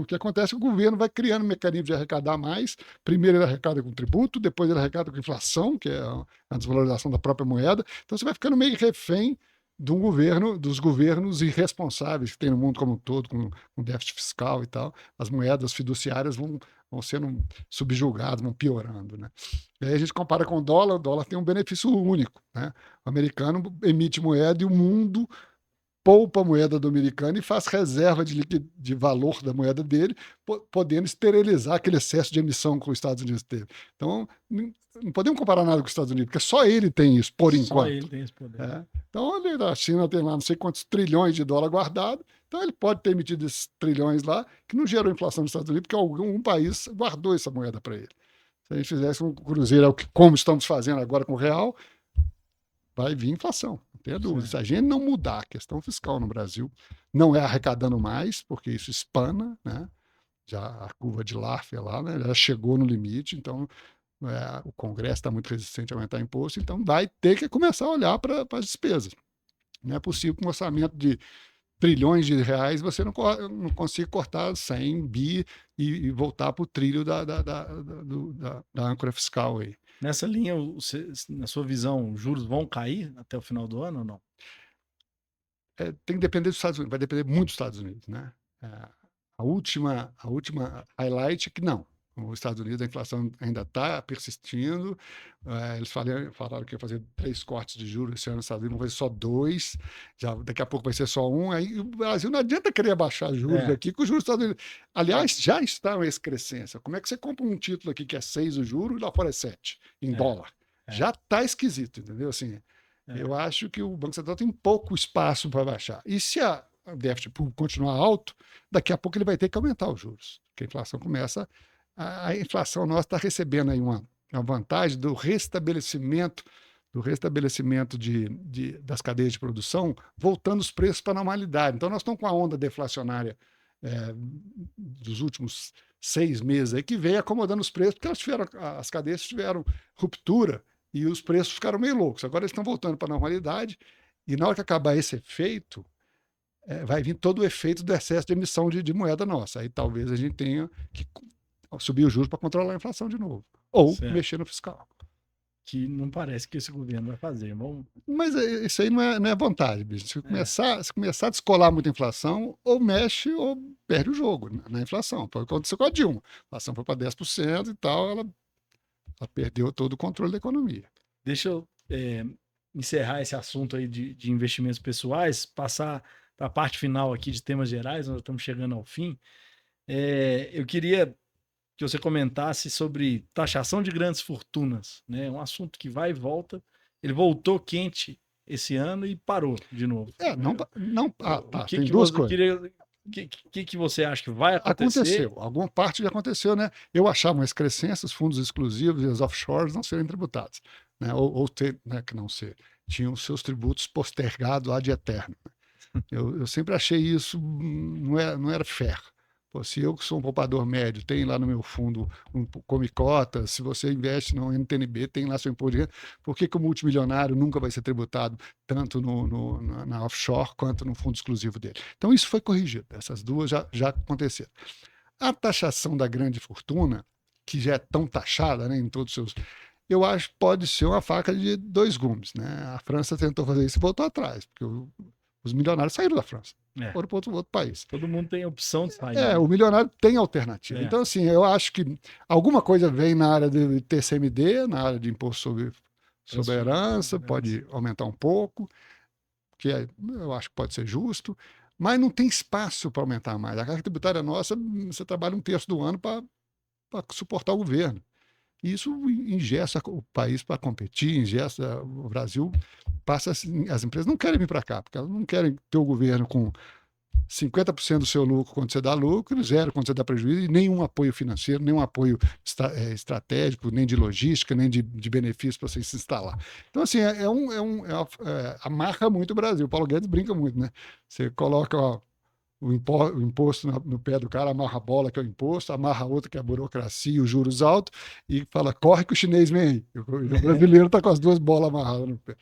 que acontece é que o governo vai criando mecanismos de arrecadar mais. Primeiro ele arrecada com tributo, depois ele arrecada com inflação, que é a desvalorização da própria moeda. Então você vai ficando meio refém dos governos irresponsáveis que tem no mundo como um todo, com déficit fiscal e tal. As moedas fiduciárias vão sendo subjugadas, vão piorando, né? E aí a gente compara com o dólar tem um benefício único, né? O americano emite moeda e o mundo poupa a moeda do americano e faz reserva de valor da moeda dele, podendo esterilizar aquele excesso de emissão que os Estados Unidos teve. Então, não podemos comparar nada com os Estados Unidos, porque só ele tem isso, por enquanto. Só ele tem esse poder. Então, a China tem lá não sei quantos trilhões de dólar guardado, então ele pode ter emitido esses trilhões lá, que não gerou inflação nos Estados Unidos, porque algum país guardou essa moeda para ele. Se a gente fizesse um cruzeiro, como estamos fazendo agora com o real, vai vir inflação, não tenha dúvida. Se a gente não mudar a questão fiscal no Brasil, não é arrecadando mais, porque isso espana, né? Já a curva de Laffer lá, né? Já chegou no limite, então o Congresso está muito resistente a aumentar imposto, então vai ter que começar a olhar para as despesas. Não é possível que um orçamento de trilhões de reais você não consiga cortar 100 bi e voltar para o trilho da âncora fiscal aí. Nessa linha, na sua visão, os juros vão cair até o final do ano ou não? Tem que depender dos Estados Unidos, vai depender muito dos Estados Unidos, né? A última highlight é que não. Os Estados Unidos, a inflação ainda está persistindo. Eles falaram que ia fazer 3 cortes de juros esse ano nos Estados Unidos, vão fazer só 2. Daqui a pouco vai ser só 1. Aí o Brasil não adianta querer baixar juros aqui, que os juros dos Estados Unidos, aliás, já estão em excrescência. Como é que você compra um título aqui que é 6 o juro e lá fora é 7 em dólar? Já está esquisito, entendeu? Assim, eu acho que o Banco Central tem pouco espaço para baixar. E se o déficit continuar alto, daqui a pouco ele vai ter que aumentar os juros, porque a inflação começa. A inflação nossa está recebendo aí uma vantagem do restabelecimento das cadeias de produção, voltando os preços para a normalidade. Então, nós estamos com a onda deflacionária dos últimos 6 meses aí, que veio acomodando os preços, porque as cadeias tiveram ruptura e os preços ficaram meio loucos. Agora eles estão voltando para a normalidade, e na hora que acabar esse efeito, vai vir todo o efeito do excesso de emissão de moeda nossa. Aí talvez a gente tenha que subir os juros para controlar a inflação de novo. Ou mexer no fiscal. Que não parece que esse governo vai fazer. Mas isso aí não é vontade, bicho. Se começar a descolar muita inflação, ou mexe ou perde o jogo na inflação. Foi o que aconteceu com a Dilma. A inflação foi para 10% e tal, ela perdeu todo o controle da economia. Deixa eu encerrar esse assunto aí de investimentos pessoais, passar para a parte final aqui de temas gerais, nós estamos chegando ao fim. Eu queria que você comentasse sobre taxação de grandes fortunas, né? Um assunto que vai e volta. Ele voltou quente esse ano e parou de novo. Tem duas coisas. O que você acha que vai acontecer? Aconteceu, alguma parte já aconteceu, né? Eu achava uma excrescência, os fundos exclusivos e as offshores não serem tributados, né? Ou ter, né, que não ser, tinham seus tributos postergados lá de eterno. Eu sempre achei isso, não era fair. Pô, se eu que sou um poupador médio, tem lá no meu fundo um come cota, se você investe no NTNB, tem lá seu imposto de renda, por que o multimilionário nunca vai ser tributado tanto na offshore quanto no fundo exclusivo dele? Então, isso foi corrigido, essas duas já aconteceram. A taxação da grande fortuna, que já é tão taxada, né, em todos os seus. Eu acho que pode ser uma faca de dois gumes. Né? A França tentou fazer isso e voltou atrás, porque os milionários saíram da França, foram para outro país. Todo mundo tem opção de sair. Né? O milionário tem alternativa. Então, assim, eu acho que alguma coisa vem na área de TCMD, na área de imposto sobre herança, pode aumentar um pouco, que eu acho que pode ser justo, mas não tem espaço para aumentar mais. A carga tributária nossa, você trabalha um terço do ano para suportar o governo. E isso engessa o país para competir, engessa o Brasil. Passa assim, as empresas não querem vir para cá, porque elas não querem ter o governo com 50% do seu lucro quando você dá lucro, zero quando você dá prejuízo, e nenhum apoio financeiro, nenhum apoio estratégico, nem de logística, nem de benefício para você se instalar. Então, assim, amarra muito o Brasil. O Paulo Guedes brinca muito, né? Você coloca o imposto no pé do cara, amarra a bola, que é o imposto, amarra a outra, que é a burocracia, os juros altos, e fala, corre que o chinês vem aí. O brasileiro está com as duas bolas amarradas no pé.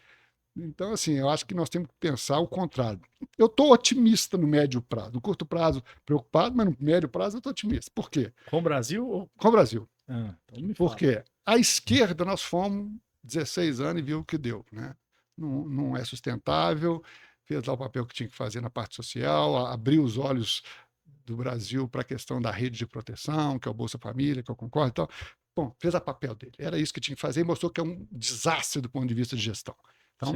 Então, assim, eu acho que nós temos que pensar o contrário. Eu estou otimista no médio prazo. No curto prazo, preocupado, mas no médio prazo eu estou otimista. Por quê? Com o Brasil? Com o Brasil. Então Por quê? A esquerda, nós fomos 16 anos e viu o que deu. Né? Não é sustentável, fez lá o papel que tinha que fazer na parte social, abriu os olhos do Brasil para a questão da rede de proteção, que é o Bolsa Família, que eu concordo e tal. Bom, fez o papel dele. Era isso que tinha que fazer e mostrou que é um desastre do ponto de vista de gestão. Então,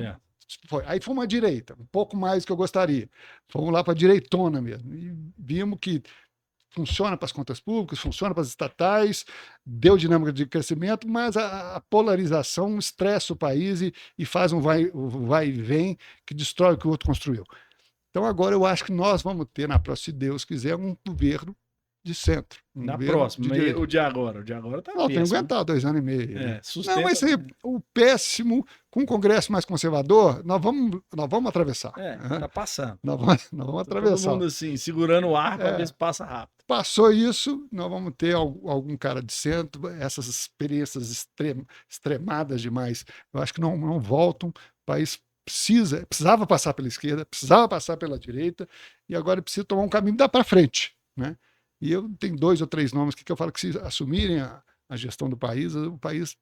aí fomos à direita, um pouco mais do que eu gostaria. Fomos lá para a direitona mesmo. E vimos que funciona para as contas públicas, funciona para as estatais, deu dinâmica de crescimento, mas a polarização estressa o país e faz um vai e vem que destrói o que o outro construiu. Então, agora eu acho que nós vamos ter, na próxima, se Deus quiser, um governo de centro. Na próxima, mas o de agora? O de agora tá péssimo. Tem que aguentar 2 anos e meio. Não, mas o péssimo, com um Congresso mais conservador, nós vamos atravessar. Tá passando. Nós vamos atravessar. Todo mundo assim, segurando o ar para ver se passa rápido. Passou isso, nós vamos ter algum cara de centro, essas experiências extremadas demais, eu acho que não voltam. O país precisava passar pela esquerda, precisava passar pela direita, e agora precisa tomar um caminho para frente, né? E eu tenho 2 ou 3 nomes que eu falo que se assumirem a gestão do país, o país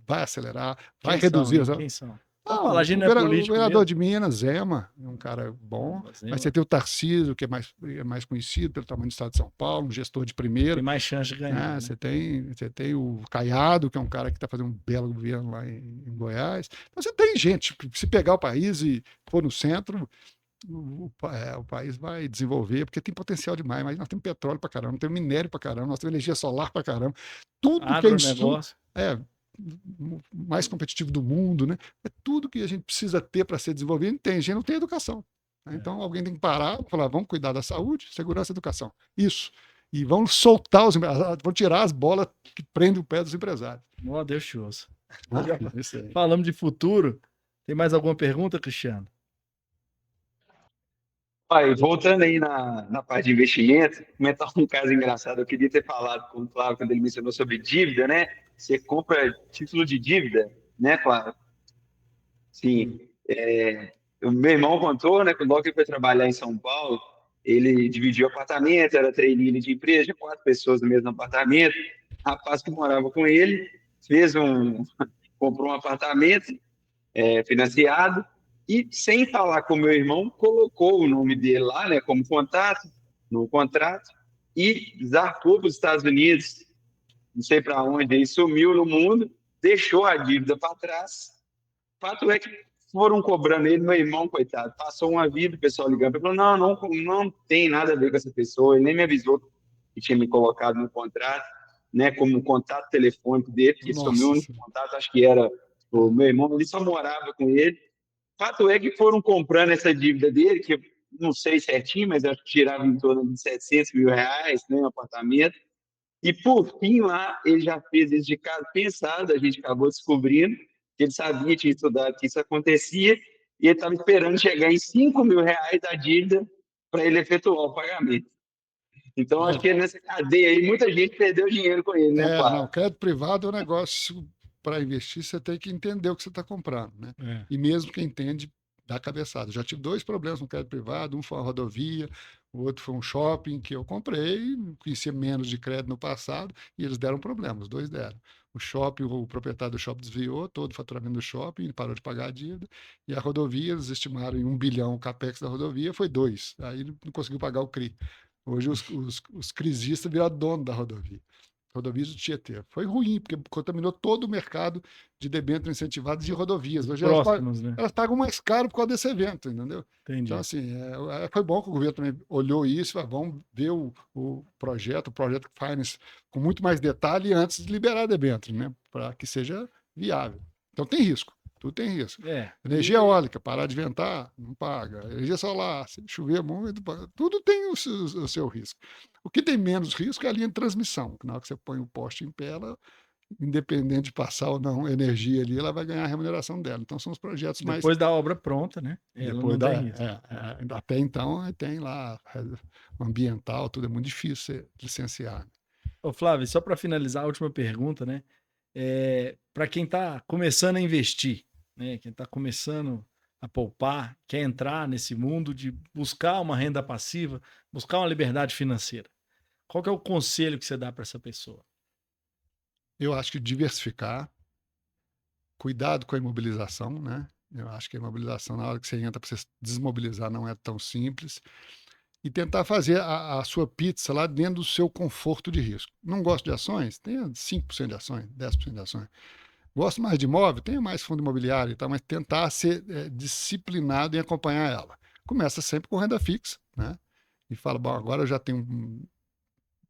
vai acelerar, vai reduzir. Quem são? O governador de Minas, Zema, é um cara bom. Mas você tem o Tarcísio, que é mais conhecido pelo tamanho do estado de São Paulo, um gestor de primeira. Tem mais chance de ganhar. Você tem o Caiado, que é um cara que está fazendo um belo governo lá em Goiás. Então, você tem gente, se pegar o país e for no centro, o país vai desenvolver, porque tem potencial demais, mas nós temos petróleo para caramba, nós temos minério para caramba, nós temos energia solar para caramba, tudo que é isso mais competitivo do mundo, né? É tudo que a gente precisa ter para ser desenvolvido, a gente não tem educação. Né? Então alguém tem que parar e falar, vamos cuidar da saúde, segurança e educação. Isso. E vamos soltar vamos tirar as bolas que prendem o pé dos empresários. Oh, Deus te ouça. Falamos de futuro. Tem mais alguma pergunta, Cristiano? Voltando aí na parte de investimento, comentar um caso engraçado. Eu queria ter falado com o Flávio quando ele mencionou sobre dívida, né? Você compra título de dívida, né, Flávio? Sim. O meu irmão contou, né, que logo que ele foi trabalhar em São Paulo, ele dividiu apartamento, era trainee de empresa, de 4 pessoas no mesmo apartamento. O rapaz que morava com ele comprou um apartamento financiado, e, sem falar com o meu irmão, colocou o nome dele lá, né, como contato, no contrato, e zarpou para os Estados Unidos, não sei para onde, aí sumiu no mundo, deixou a dívida para trás. Fato é que foram cobrando ele, meu irmão, coitado, passou uma vida, o pessoal ligando, falou, não tem nada a ver com essa pessoa, ele nem me avisou que tinha me colocado no contrato, né, como contato telefônico dele, que sumiu no contato, acho que era o meu irmão, ele só morava com ele. Fato é que foram comprando essa dívida dele, que eu não sei certinho, mas acho que tirava em torno de R$700 mil, né, um apartamento. E, por fim, lá, ele já fez isso de caso pensado, a gente acabou descobrindo que ele sabia, tinha estudado que isso acontecia, e ele estava esperando chegar em R$5 mil da dívida para ele efetuar o pagamento. Então, acho que nessa cadeia aí, muita gente perdeu dinheiro com ele, né, Não, Flávio? crédito privado é um negócio para investir, você tem que entender o que você está comprando, né? É. E mesmo quem entende, dá cabeçada. Eu já tive 2 problemas no crédito privado, um foi uma rodovia, o outro foi um shopping que eu comprei, conhecia menos de crédito no passado, e eles deram problema, os 2 deram. O shopping, o proprietário do shopping desviou todo o faturamento do shopping, ele parou de pagar a dívida, e a rodovia, eles estimaram em 1 bilhão o capex da rodovia, foi 2. Aí ele não conseguiu pagar o CRI. Hoje os crisistas viraram dono da rodovia. Rodovias do Tietê. Foi ruim, porque contaminou todo o mercado de debêntures incentivados de rodovias. Hoje Próximos, né? elas pagam mais caro por causa desse evento, entendeu? Entendi. Então, assim, foi bom que o governo também olhou isso e falou, vamos ver o projeto Finance com muito mais detalhe antes de liberar debêntures, né? Para que seja viável. Então tem risco. Tudo tem risco. Energia eólica, parar de ventar, não paga. Energia solar, se chover muito, tudo tem o seu risco. O que tem menos risco é a linha de transmissão, que na hora que você põe o poste em pé, ela, independente de passar ou não energia ali, ela vai ganhar a remuneração dela. Então são os projetos mais... Depois da obra pronta, né? Depois até então tem lá ambiental, tudo é muito difícil licenciar. Ô Flávio, só para finalizar a última pergunta, né? Para quem está começando a investir, né? Quem está começando a poupar, quer entrar nesse mundo de buscar uma renda passiva, buscar uma liberdade financeira. Qual que é o conselho que você dá para essa pessoa? Eu acho que diversificar, cuidado com a imobilização, né? Eu acho que a imobilização, na hora que você entra para você desmobilizar, não é tão simples. E tentar fazer a sua pizza lá dentro do seu conforto de risco. Não gosto de ações? Tenha 5% de ações, 10% de ações. Gosto mais de imóvel? Tenha mais fundo imobiliário e tal, mas tentar ser disciplinado em acompanhar ela. Começa sempre com renda fixa, né? E fala, bom, agora eu já tenho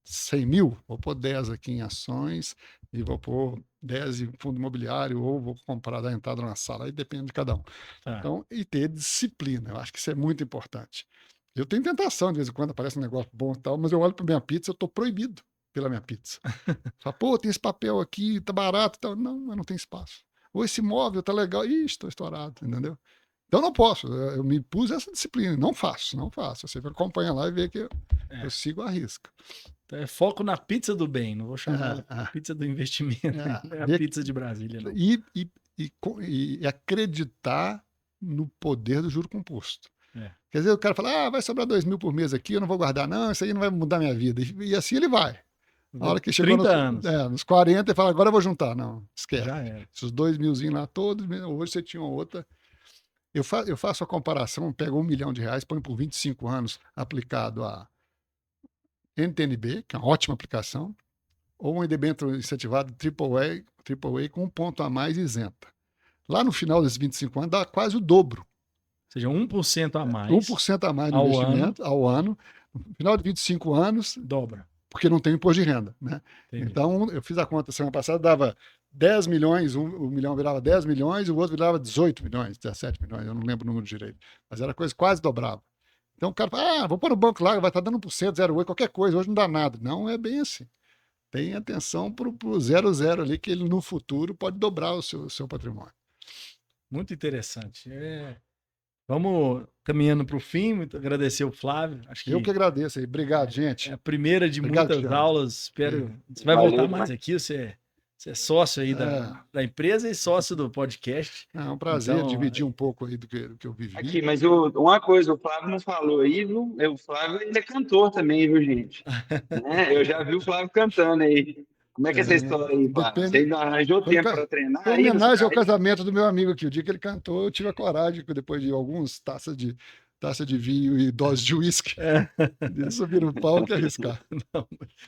100 mil, vou pôr 10 aqui em ações e vou pôr 10 em fundo imobiliário ou vou comprar da entrada na sala, aí depende de cada um. Então, e ter disciplina, eu acho que isso é muito importante. Eu tenho tentação, de vez em quando aparece um negócio bom e tal, mas eu olho para minha pizza, eu estou proibido pela minha pizza. Fala, pô, tem esse papel aqui, tá barato e tal. Não, mas não tem espaço. Ou esse móvel tá legal. Ih, estou estourado, entendeu? Então não posso. Eu me pus essa disciplina. Não faço. Você acompanha lá e vê que eu sigo a risca. Então é foco na pizza do bem. Não vou chamar ela pizza do investimento. É a pizza de Brasília, não. E acreditar no poder do juro composto. Quer dizer, o cara fala, vai sobrar 2 mil por mês aqui, eu não vou guardar, não, isso aí não vai mudar minha vida. E assim ele vai. Na hora que chegou nos 40, ele fala, agora eu vou juntar. Não, esquece. Esses 2 milzinhos lá todos, hoje você tinha uma outra. Eu faço a comparação, pego R$1 milhão, põe por 25 anos aplicado a NTNB, que é uma ótima aplicação, ou um debênture incentivado AAA com 1 ponto a mais isenta. Lá no final desses 25 anos dá quase o dobro. Ou seja, 1% a mais. 1% a mais no investimento ao ano. No final de 25 anos, dobra. Porque não tem imposto de renda, né? Então, eu fiz a conta semana passada, dava 10 milhões, um milhão virava 10 milhões, o outro virava 18 milhões, 17 milhões, eu não lembro o número direito. Mas era coisa quase dobrava. Então o cara fala, vou pôr no banco lá, vai estar dando 1%, 0,8%, qualquer coisa, hoje não dá nada. Não é bem assim. Tenha atenção para o 0,0 ali, que ele no futuro pode dobrar o seu patrimônio. Muito interessante. Vamos caminhando para o fim. Muito agradecer o Flávio. Eu que agradeço aí. Obrigado, gente. É a primeira de muitas aulas. Espero. Você vai voltar mais aqui. Você é sócio aí da empresa e sócio do podcast. É um prazer dividir um pouco aí do que eu vivi. Aqui, mas uma coisa, o Flávio não falou aí, viu? O Flávio ele é cantor também, viu, gente? Eu já vi o Flávio cantando aí. Como é que é essa história aí, Flávio? Você ainda arranjou tempo para treinar? Foi homenagem ao casamento do meu amigo aqui. O dia que ele cantou, eu tive a coragem, depois de algumas taças de vinho e doses de uísque, de subir no palco e arriscar.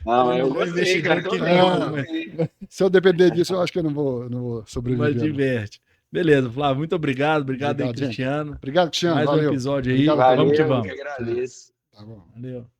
Não, eu gostei, cara. Se eu depender disso, eu acho que eu não vou sobreviver. Mas diverte. Beleza, Flávio, muito obrigado. Obrigado aí, Cristiano. Obrigado, Cristiano. Mais valeu. um episódio aí. Valeu, vamos que vamos. Eu que agradeço. Tá bom. Valeu.